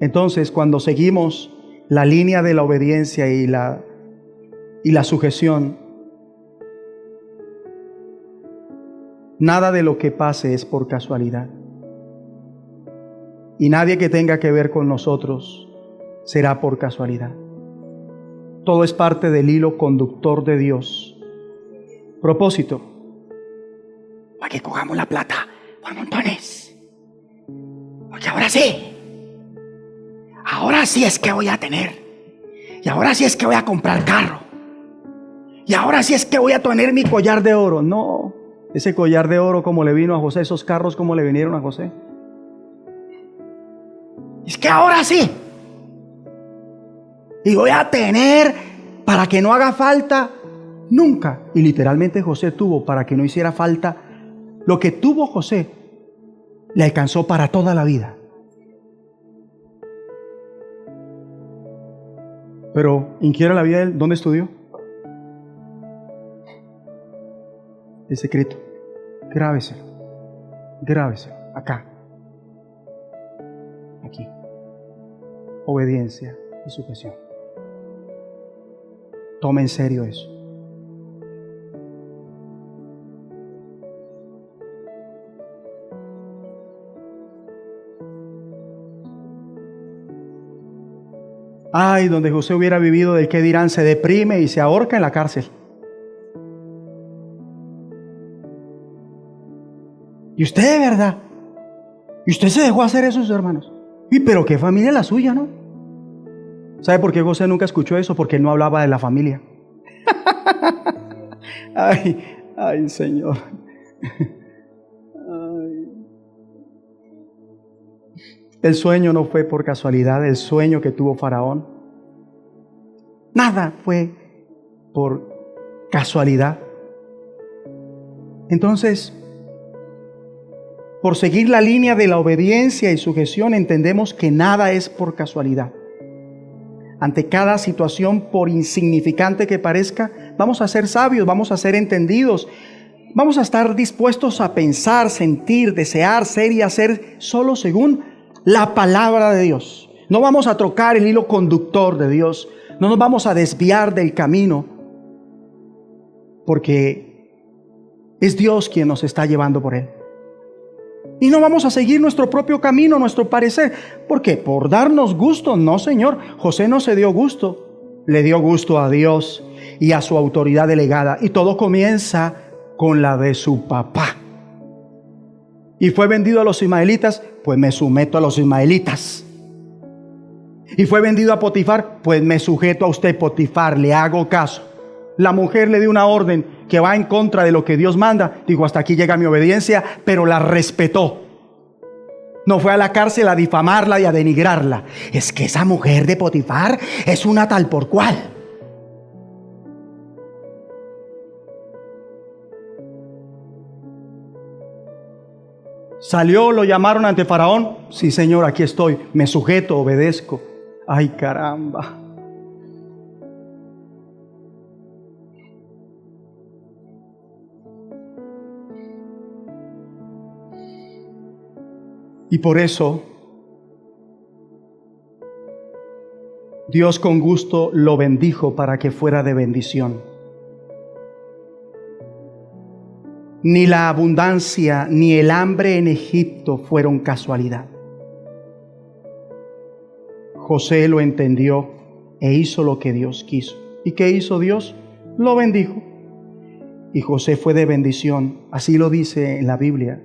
Entonces, cuando seguimos la línea de la obediencia y la sujeción, nada de lo que pase es por casualidad. Y nadie que tenga que ver con nosotros será por casualidad. Todo es parte del hilo conductor de Dios. Propósito: para que cojamos la plata por montones. Porque ahora sí es que voy a tener. Y ahora sí es que voy a comprar carro. Y ahora sí es que voy a tener mi collar de oro. No, ese collar de oro como le vino a José, esos carros como le vinieron a José. Es que ahora sí. Y voy a tener para que no haga falta nunca. Y literalmente José tuvo para que no hiciera falta. Lo que tuvo José le alcanzó para toda la vida. Pero inquiera la vida de él, ¿dónde estudió? El secreto. Grábeselo. Acá. Aquí. Obediencia y sujeción. Toma en serio eso. Ay, donde José hubiera vivido del qué dirán, se deprime y se ahorca en la cárcel. Y usted de verdad, y usted se dejó hacer eso, sus hermanos. Y pero qué familia la suya, ¿no? ¿Sabe por qué José nunca escuchó eso? Porque él no hablaba de la familia. Ay, Señor. El sueño no fue por casualidad, el sueño que tuvo Faraón. Nada fue por casualidad. Entonces, por seguir la línea de la obediencia y sujeción, entendemos que nada es por casualidad. Ante cada situación, por insignificante que parezca, vamos a ser sabios, vamos a ser entendidos, vamos a estar dispuestos a pensar, sentir, desear, ser y hacer solo según la palabra de Dios. No vamos a trocar el hilo conductor de Dios, no nos vamos a desviar del camino, porque es Dios quien nos está llevando por él. Y no vamos a seguir nuestro propio camino, nuestro parecer. ¿Por qué? ¿Por darnos gusto? No, Señor. José no se dio gusto. Le dio gusto a Dios y a su autoridad delegada. Y todo comienza con la de su papá. Y fue vendido a los ismaelitas, pues me someto a los ismaelitas. Y fue vendido a Potifar, pues me sujeto a usted, Potifar, le hago caso. La mujer le dio una orden que va en contra de lo que Dios manda. Digo, hasta aquí llega mi obediencia, pero la respetó. No fue a la cárcel a difamarla y a denigrarla. Es que esa mujer de Potifar es una tal por cual. Salió, lo llamaron ante Faraón. Sí, Señor, aquí estoy. Me sujeto, obedezco. Ay, caramba. Y por eso Dios con gusto lo bendijo para que fuera de bendición. Ni la abundancia ni el hambre en Egipto fueron casualidad. José lo entendió e hizo lo que Dios quiso. ¿Y qué hizo Dios? Lo bendijo. Y José fue de bendición. Así lo dice en la Biblia.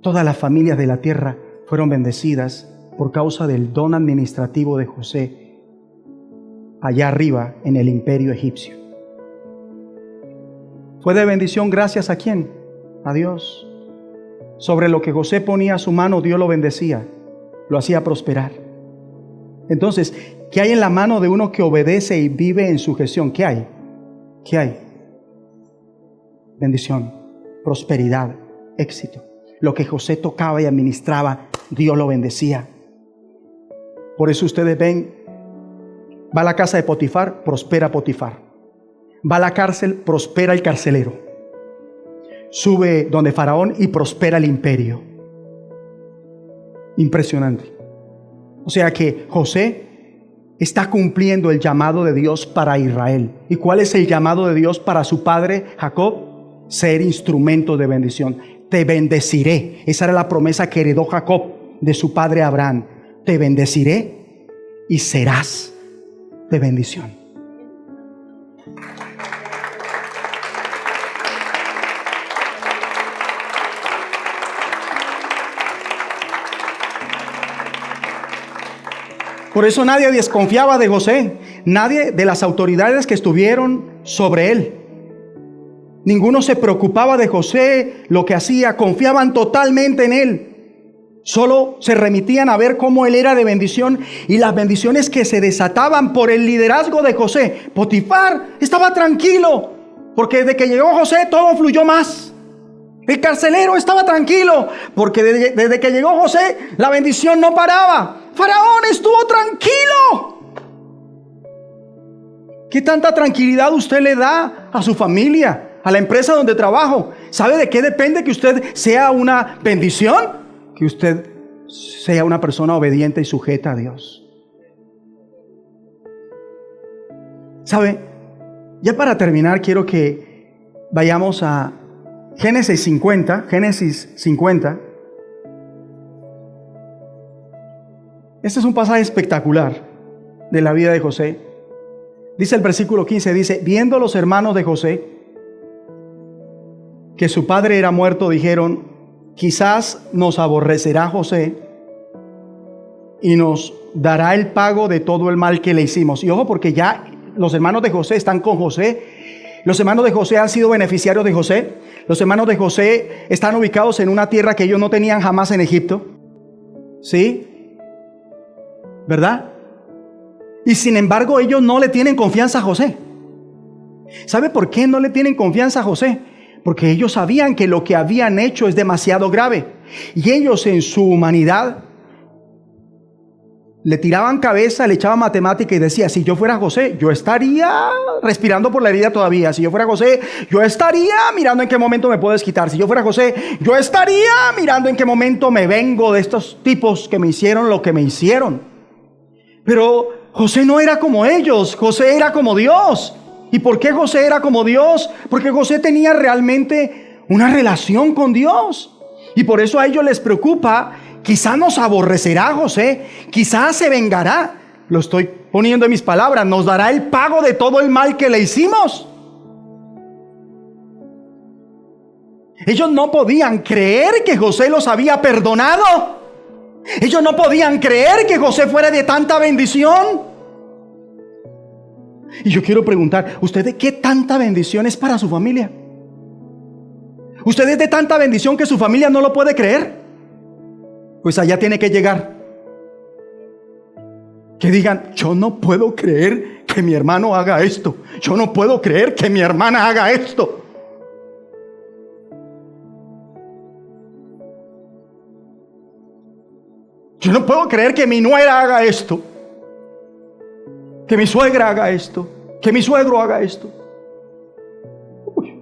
Todas las familias de la tierra fueron bendecidas por causa del don administrativo de José allá arriba en el imperio egipcio. Fue de bendición gracias a ¿quién? A Dios. Sobre lo que José ponía su mano, Dios lo bendecía, lo hacía prosperar. Entonces, ¿qué hay en la mano de uno que obedece y vive en sujeción? ¿Qué hay? ¿Qué hay? Bendición, prosperidad, éxito. Lo que José tocaba y administraba, Dios lo bendecía. Por eso ustedes ven, va a la casa de Potifar, prospera Potifar. Va a la cárcel, prospera el carcelero. Sube donde Faraón y prospera el imperio. Impresionante. O sea que José está cumpliendo el llamado de Dios para Israel. ¿Y cuál es el llamado de Dios para su padre Jacob? Ser instrumento de bendición. Te bendeciré. Esa era la promesa que heredó Jacob de su padre Abraham. Te bendeciré y serás de bendición. Por eso nadie desconfiaba de José, nadie de las autoridades que estuvieron sobre él. Ninguno se preocupaba de José, lo que hacía, confiaban totalmente en él. Solo se remitían a ver cómo él era de bendición y las bendiciones que se desataban por el liderazgo de José. Potifar estaba tranquilo, porque desde que llegó José todo fluyó más. El carcelero estaba tranquilo, porque desde que llegó José la bendición no paraba. Faraón estuvo tranquilo. ¿Qué tanta tranquilidad usted le da a su familia, a la empresa donde trabajo? ¿Sabe de qué depende que usted sea una bendición? Que usted sea una persona obediente y sujeta a Dios. ¿Sabe? Ya para terminar quiero que vayamos a Génesis 50. Génesis 50. Este es un pasaje espectacular de la vida de José. Dice el versículo 15, dice, viendo los hermanos de José que su padre era muerto, dijeron, quizás nos aborrecerá José y nos dará el pago de todo el mal que le hicimos. Y ojo, porque ya los hermanos de José están con José. Los hermanos de José han sido beneficiarios de José. Los hermanos de José están ubicados en una tierra que ellos no tenían jamás en Egipto. ¿Sí? ¿Verdad? Y sin embargo ellos no le tienen confianza a José. ¿Sabe por qué no le tienen confianza a José? Porque ellos sabían que lo que habían hecho es demasiado grave. Y ellos en su humanidad le tiraban cabeza, le echaban matemática y decía, si yo fuera José, yo estaría respirando por la herida todavía. Si yo fuera José, yo estaría mirando en qué momento me puedo desquitar. Si yo fuera José, yo estaría mirando en qué momento me vengo de estos tipos que me hicieron lo que me hicieron. Pero José no era como ellos, José era como Dios. ¿Y por qué José era como Dios? Porque José tenía realmente una relación con Dios. Y por eso a ellos les preocupa, quizá nos aborrecerá José, quizá se vengará. Lo estoy poniendo en mis palabras, nos dará el pago de todo el mal que le hicimos. Ellos no podían creer que José los había perdonado. Ellos no podían creer que José fuera de tanta bendición. Y yo quiero preguntar, ¿usted de qué tanta bendición es para su familia? ¿Usted es de tanta bendición que su familia no lo puede creer? Pues allá tiene que llegar. Que digan, yo no puedo creer que mi hermano haga esto. Yo no puedo creer que mi hermana haga esto. Yo no puedo creer que mi nuera haga esto, que mi suegra haga esto, que mi suegro haga esto. Uy.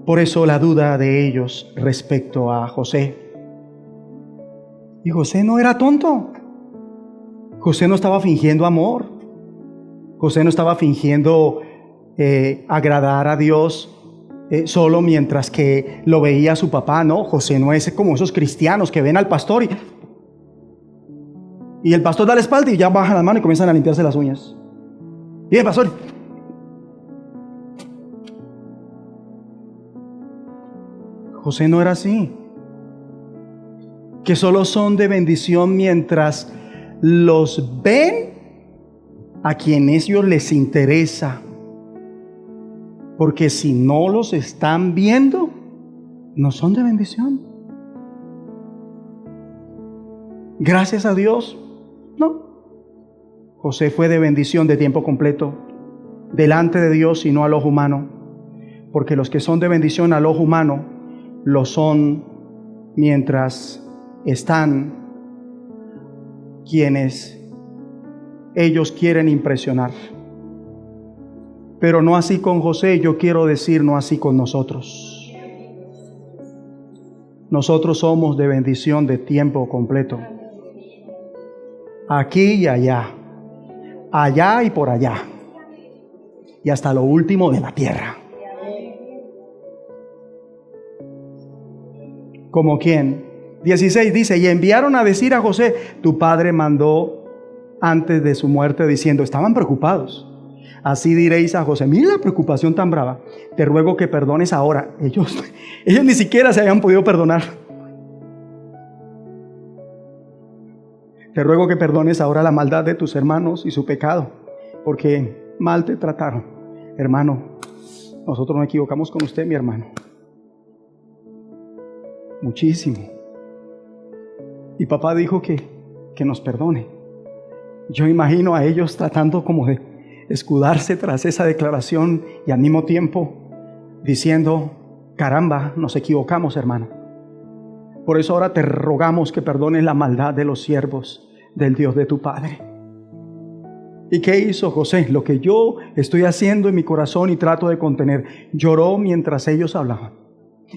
Por eso la duda de ellos respecto a José. Y José no era tonto. José no estaba fingiendo amor. José no estaba fingiendo agradar a Dios. Solo mientras que lo veía su papá. No, José no es como esos cristianos que ven al pastor y Y el pastor da la espalda y ya bajan las manos y comienzan a limpiarse las uñas. Y el pastor... José no era así. Que solo son de bendición mientras los ven a quienes ellos les interesa. Porque si no los están viendo, no son de bendición. Gracias a Dios, no. José fue de bendición de tiempo completo, delante de Dios y no al ojo humano. Porque los que son de bendición al ojo humano, lo son mientras están quienes ellos quieren impresionar. Pero no así con José, yo quiero decir, no así con nosotros. Nosotros somos de bendición de tiempo completo. Aquí y allá, allá y por allá, y hasta lo último de la tierra. ¿Como quién? 16 dice, y enviaron a decir a José, tu padre mandó antes de su muerte diciendo, estaban preocupados. Así diréis a José, mira la preocupación tan brava, te ruego que perdones ahora. Ellos ni siquiera se habían podido perdonar. Te ruego que perdones ahora la maldad de tus hermanos y su pecado, porque mal te trataron. Hermano, nosotros nos equivocamos con usted, mi hermano. Muchísimo. Y papá dijo que nos perdone. Yo imagino a ellos tratando como de escudarse tras esa declaración y al mismo tiempo diciendo, caramba, nos equivocamos, hermano. Por eso ahora te rogamos que perdones la maldad de los siervos del Dios de tu Padre. ¿Y qué hizo José? Lo que yo estoy haciendo en mi corazón y trato de contener. Lloró mientras ellos hablaban.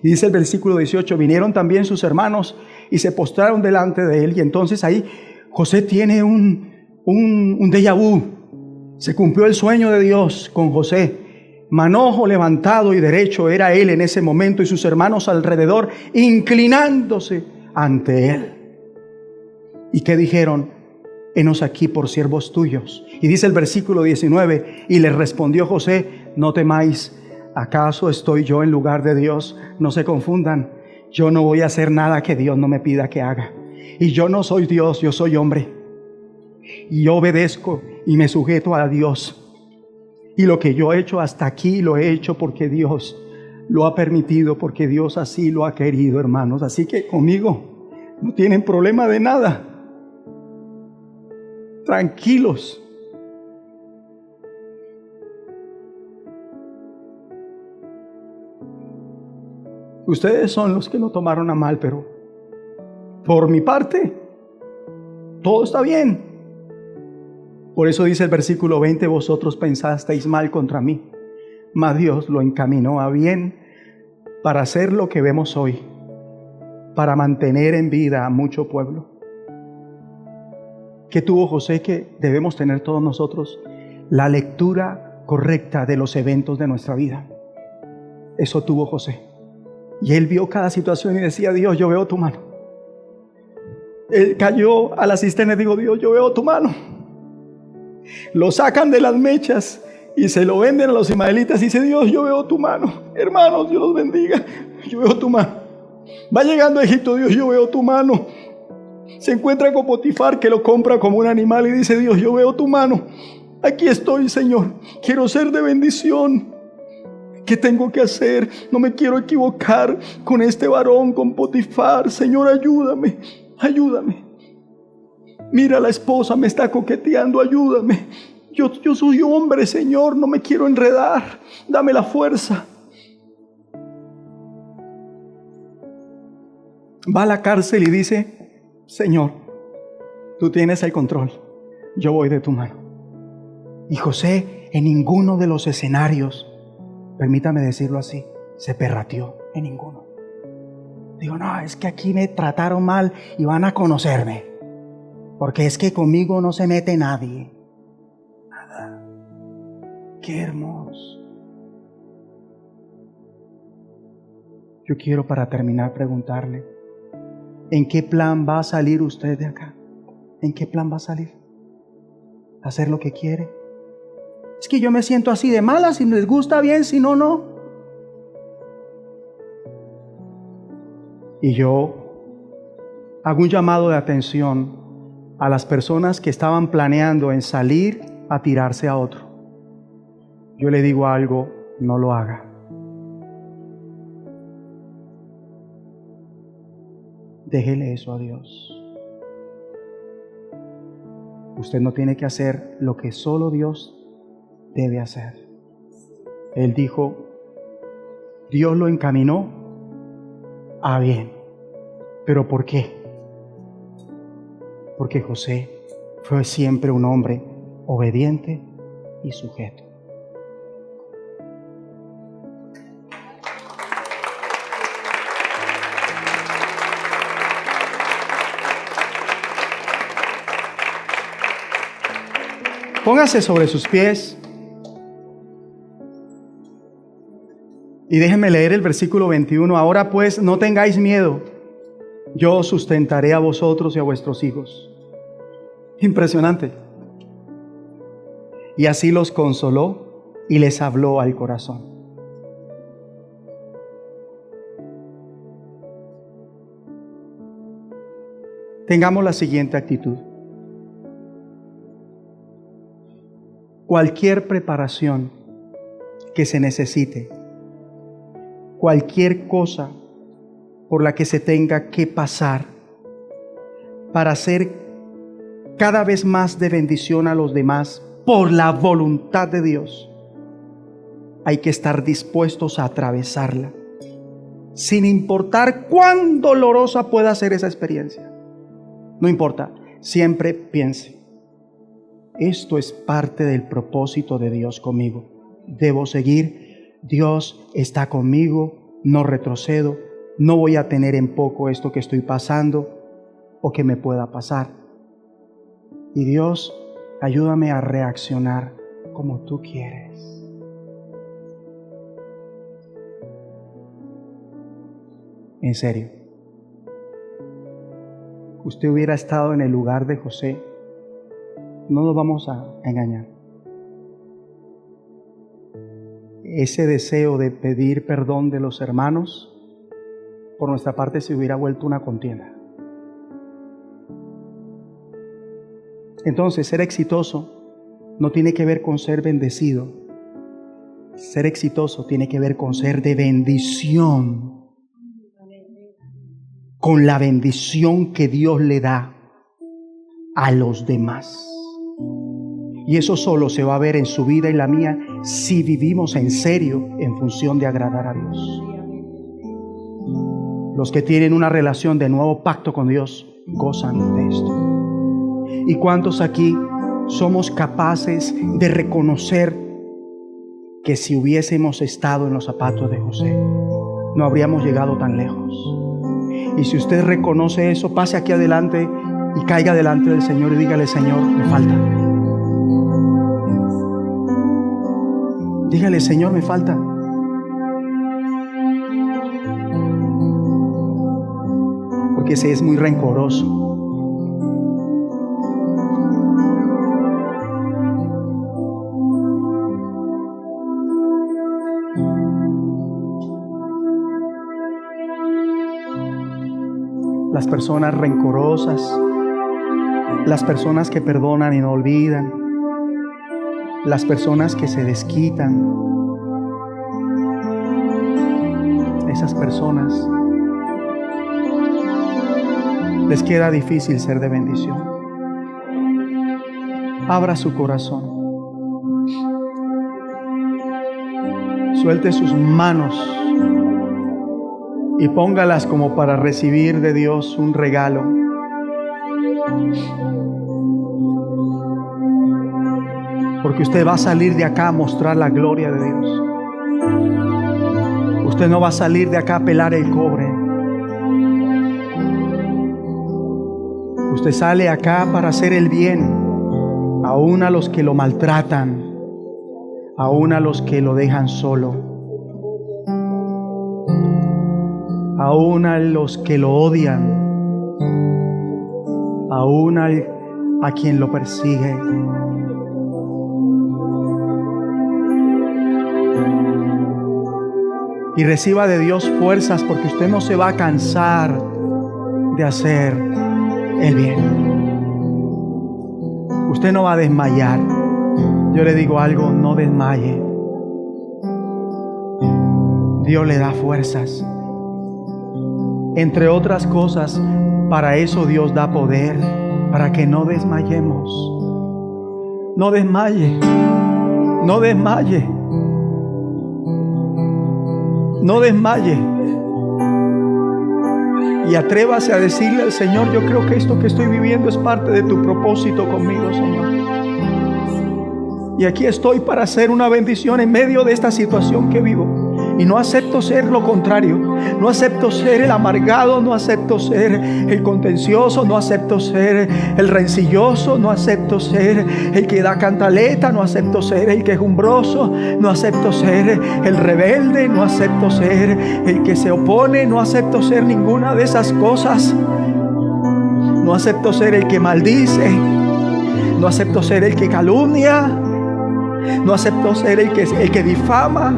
Y dice el versículo 18, vinieron también sus hermanos y se postraron delante de él. Y entonces ahí José tiene un déjà vu. Se cumplió el sueño de Dios con José. Manojo levantado y derecho era él en ese momento y sus hermanos alrededor inclinándose ante él. ¿Y qué dijeron? Henos aquí por siervos tuyos. Y dice el versículo 19, y le respondió José, no temáis, ¿acaso estoy yo en lugar de Dios? No se confundan, yo no voy a hacer nada que Dios no me pida que haga. Y yo no soy Dios, yo soy hombre. Y yo obedezco y me sujeto a Dios. Y lo que yo he hecho hasta aquí lo he hecho porque Dios lo ha permitido, porque Dios así lo ha querido, hermanos. Así que conmigo no tienen problema de nada. Tranquilos. Ustedes son los que lo tomaron a mal, pero por mi parte, todo está bien. Por eso dice el versículo 20, vosotros pensasteis mal contra mí, mas Dios lo encaminó a bien para hacer lo que vemos hoy, para mantener en vida a mucho pueblo. ¿Qué tuvo José que debemos tener todos nosotros? La lectura correcta de los eventos de nuestra vida. Eso tuvo José. Y él vio cada situación y decía, Dios, yo veo tu mano. Él cayó a la cisterna y dijo, Dios, yo veo tu mano. Lo sacan de las mechas y se lo venden a los ismaelitas y dice, Dios, yo veo tu mano. Hermanos, Dios los bendiga. Yo veo tu mano. Va llegando a Egipto, Dios, yo veo tu mano. Se encuentra con Potifar, que lo compra como un animal y dice, Dios, yo veo tu mano. Aquí estoy, Señor. Quiero ser de bendición. ¿Qué tengo que hacer? No me quiero equivocar con este varón, con Potifar. Señor, ayúdame, ayúdame. Mira, la esposa me está coqueteando, ayúdame. Yo soy hombre, Señor, no me quiero enredar. Dame la fuerza. Va a la cárcel y dice, Señor, tú tienes el control. Yo voy de tu mano. Y José, en ninguno de los escenarios, permítame decirlo así, se perrateó en ninguno. Digo, no, es que aquí me trataron mal y van a conocerme. Porque es que conmigo no se mete nadie. Nada. Qué hermoso. Yo quiero para terminar preguntarle, ¿en qué plan va a salir usted de acá? ¿En qué plan va a salir? ¿Hacer lo que quiere? Es que yo me siento así de mala, si les gusta bien, si no, no. Y yo hago un llamado de atención a las personas que estaban planeando en salir a tirarse a otro. Yo le digo algo, no lo haga. Déjele eso a Dios. Usted no tiene que hacer lo que solo Dios debe hacer. Él dijo, Dios lo encaminó a bien. ¿Pero por qué? Porque José fue siempre un hombre obediente y sujeto. Póngase sobre sus pies y déjenme leer el versículo 21. Ahora pues no tengáis miedo, yo os sustentaré a vosotros y a vuestros hijos. Impresionante. Y así los consoló y les habló al corazón. Tengamos la siguiente actitud. Cualquier preparación que se necesite, cualquier cosa por la que se tenga que pasar para ser cada vez más de bendición a los demás por la voluntad de Dios, hay que estar dispuestos a atravesarla, sin importar cuán dolorosa pueda ser esa experiencia. No importa, siempre piense: esto es parte del propósito de Dios conmigo. Debo seguir. Dios está conmigo. No retrocedo. No voy a tener en poco esto que estoy pasando o que me pueda pasar. Y Dios, ayúdame a reaccionar como tú quieres. En serio, usted hubiera estado en el lugar de José. No nos vamos a engañar. Ese deseo de pedir perdón de los hermanos, por nuestra parte, se hubiera vuelto una contienda. Entonces, ser exitoso no tiene que ver con ser bendecido. Ser exitoso tiene que ver con ser de bendición, con la bendición que Dios le da a los demás. Y eso solo se va a ver en su vida y la mía si vivimos en serio en función de agradar a Dios. Los que tienen una relación de nuevo pacto con Dios gozan de esto. ¿Y cuántos aquí somos capaces de reconocer que si hubiésemos estado en los zapatos de José, no habríamos llegado tan lejos? Y si usted reconoce eso, pase aquí adelante y caiga delante del Señor y dígale: Señor, me falta. Dígale: Señor, me falta. Porque ese es muy rencoroso. Las personas rencorosas, las personas que perdonan y no olvidan, las personas que se desquitan, esas personas les queda difícil ser de bendición. Abra su corazón, suelte sus manos y póngalas como para recibir de Dios un regalo. Porque usted va a salir de acá a mostrar la gloria de Dios. Usted no va a salir de acá a pelar el cobre. Usted sale acá para hacer el bien, aún a los que lo maltratan, aún a los que lo dejan solo, aún a los que lo odian, aún a quien lo persigue. Y reciba de Dios fuerzas, porque usted no se va a cansar de hacer el bien. Usted no va a desmayar. Yo le digo algo, no desmaye. Dios le da fuerzas. Entre otras cosas, para eso Dios da poder, para que no desmayemos. No desmaye, no desmaye, no desmaye. Y atrévase a decirle al Señor: yo creo que esto que estoy viviendo es parte de tu propósito conmigo, Señor. Y aquí estoy para hacer una bendición en medio de esta situación que vivo. Y no acepto ser lo contrario. No acepto ser el amargado. No acepto ser el contencioso. No acepto ser el rencilloso. No acepto ser el que da cantaleta. No acepto ser el quejumbroso. No acepto ser el rebelde. No acepto ser el que se opone. No acepto ser ninguna de esas cosas. No acepto ser el que maldice. No acepto ser el que calumnia. No acepto ser el que difama.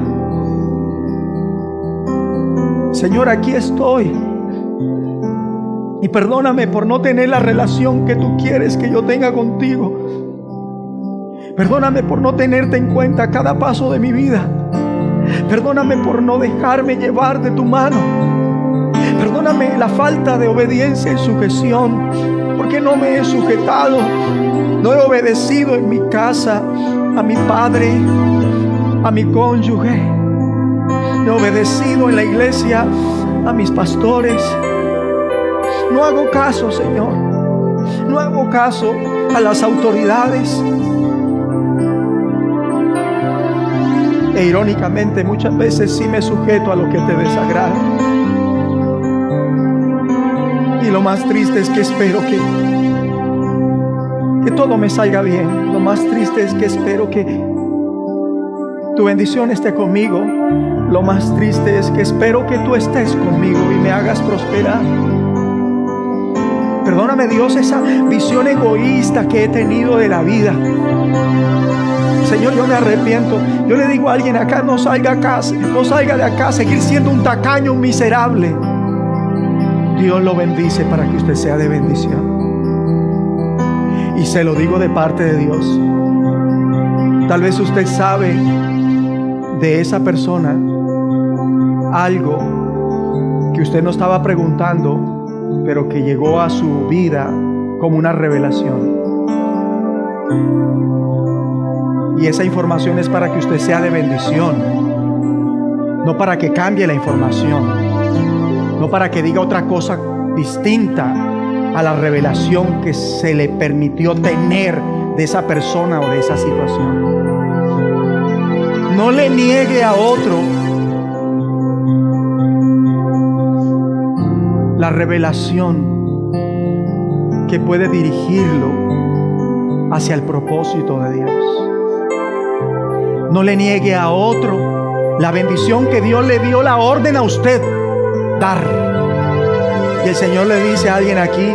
Señor, aquí estoy. Y perdóname por no tener la relación que tú quieres que yo tenga contigo. Perdóname por no tenerte en cuenta a cada paso de mi vida. Perdóname por no dejarme llevar de tu mano. Perdóname la falta de obediencia y sujeción, porque no me he sujetado. No he obedecido en mi casa a mi padre, a mi cónyuge. No he obedecido en la iglesia a mis pastores. No hago caso, Señor. No hago caso a las autoridades. E irónicamente, muchas veces sí me sujeto a lo que te desagrada. Y lo más triste es que espero que todo me salga bien. Lo más triste es que espero que tu bendición esté conmigo. Lo más triste es que espero que tú estés conmigo y me hagas prosperar. Perdóname, Dios, esa visión egoísta que he tenido de la vida. Señor, yo me arrepiento. Yo le digo a alguien acá: no salga de acá a seguir siendo un tacaño, un miserable. Dios lo bendice para que usted sea de bendición. Y se lo digo de parte de Dios. Tal vez usted sabe de esa persona algo que usted no estaba preguntando, pero que llegó a su vida como una revelación. Y esa información es para que usted sea de bendición, no para que cambie la información, no para que diga otra cosa distinta a la revelación que se le permitió tener de esa persona o de esa situación. No le niegue a otro la revelación que puede dirigirlo hacia el propósito de Dios. No le niegue a otro la bendición que Dios le dio la orden a usted dar. Y el Señor le dice a alguien aquí: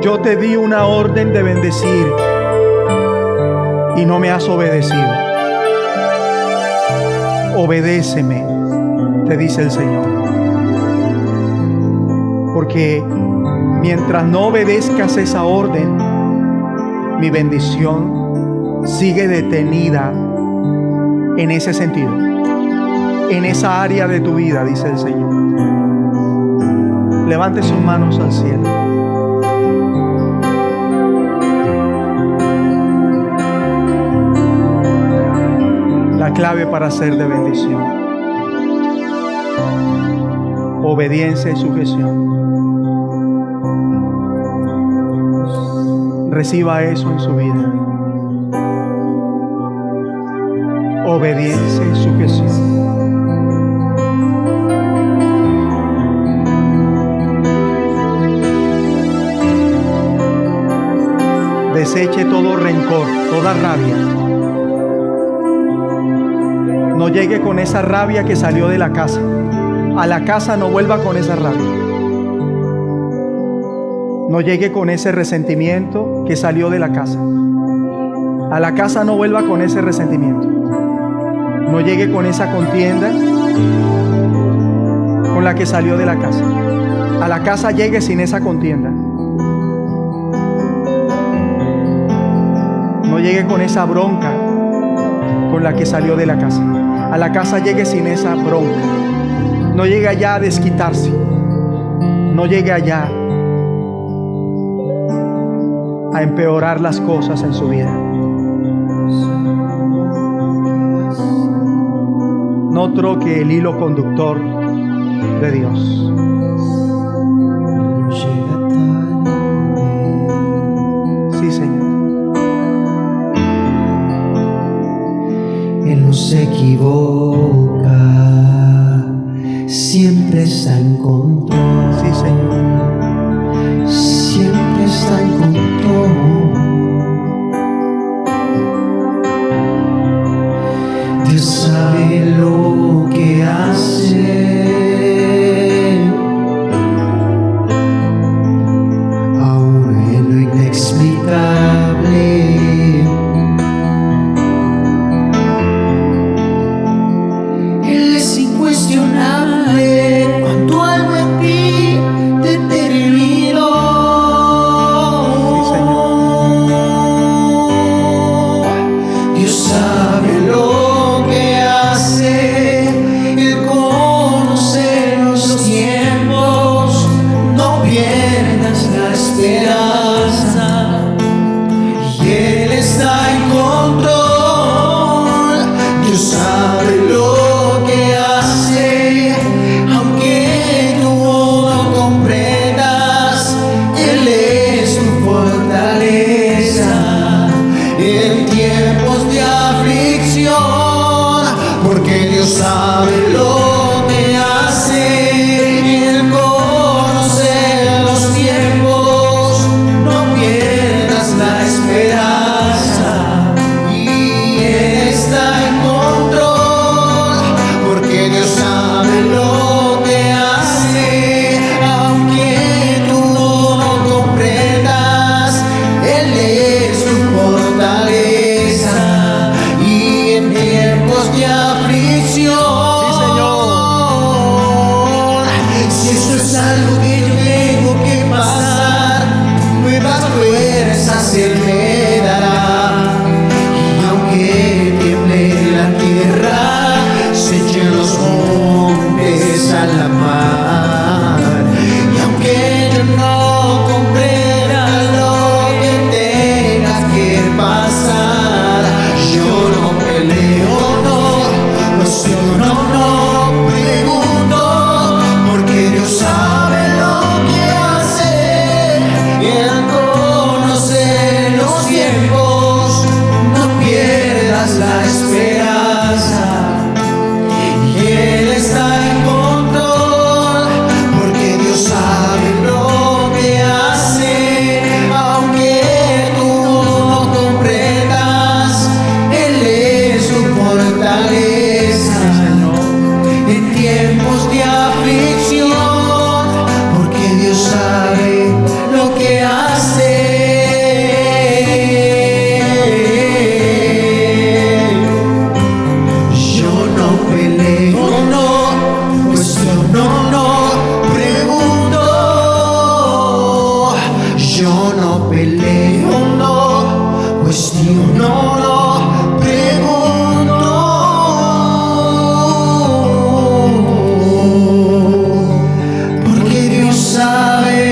yo te di una orden de bendecir y no me has obedecido. Obedéceme, te dice el Señor. Porque mientras no obedezcas esa orden, mi bendición sigue detenida en ese sentido, en esa área de tu vida, dice el Señor. Levante sus manos al cielo. La clave para ser de bendición: obediencia y sujeción. Reciba eso en su vida. Obediencia y sujeción. Deseche todo rencor, toda rabia. No llegue con esa rabia que salió de la casa. A la casa no vuelva con esa rabia. No llegue con ese resentimiento que salió de la casa. A la casa no vuelva con ese resentimiento. No llegue con esa contienda con la que salió de la casa. A la casa llegue sin esa contienda. No llegue con esa bronca con la que salió de la casa. A la casa llegue sin esa bronca. No llegue allá a desquitarse. No llegue allá a empeorar las cosas en su vida. No troque el hilo conductor de Dios. Sí, Señor. Él no se equivoca, siempre está en control. Sí, Señor. Siempre está en control. Dios sabe lo que hace, aún en lo inexplicable. Él es incuestionable cuando algo en ti determinó. Dios sabe lo que hace, Él conoce los tiempos. No pierdas la esperanza, y Él está en control. Dios sabe lo que hace, aunque tú no comprendas. Él es tu fortaleza en tiempos de aflicción, porque Dios sabe lo que hace. Él conoce los tiempos. No pierdas la esperanza, y Él está en control, porque Dios sabe lo que hace, aunque tú no comprendas. Él es tu fortaleza y en tiempos de aflicción. Sí, Señor. Si eso es algo que yo tengo que pasar, nuevas fuerzas Él me dará. Y aunque tiemble la tierra, se echen los montes a la mar, y aunque yo no comprenda lo que tengas que pasar, yo no peleo, no cuestiono, no pregunto, porque Dios sabe lo que hace. Él conoce los tiempos. No pierdas la esperanza, y Él está en control, porque Dios sabe lo que hace, aunque tú no comprendas. Él es tu fortaleza en tiempos de aflicción, porque Dios sabe lo que hace. Yo no peleo, no cuestiono, no pregunto. Yo no peleo, no cuestiono, no pregunto, porque Dios sabe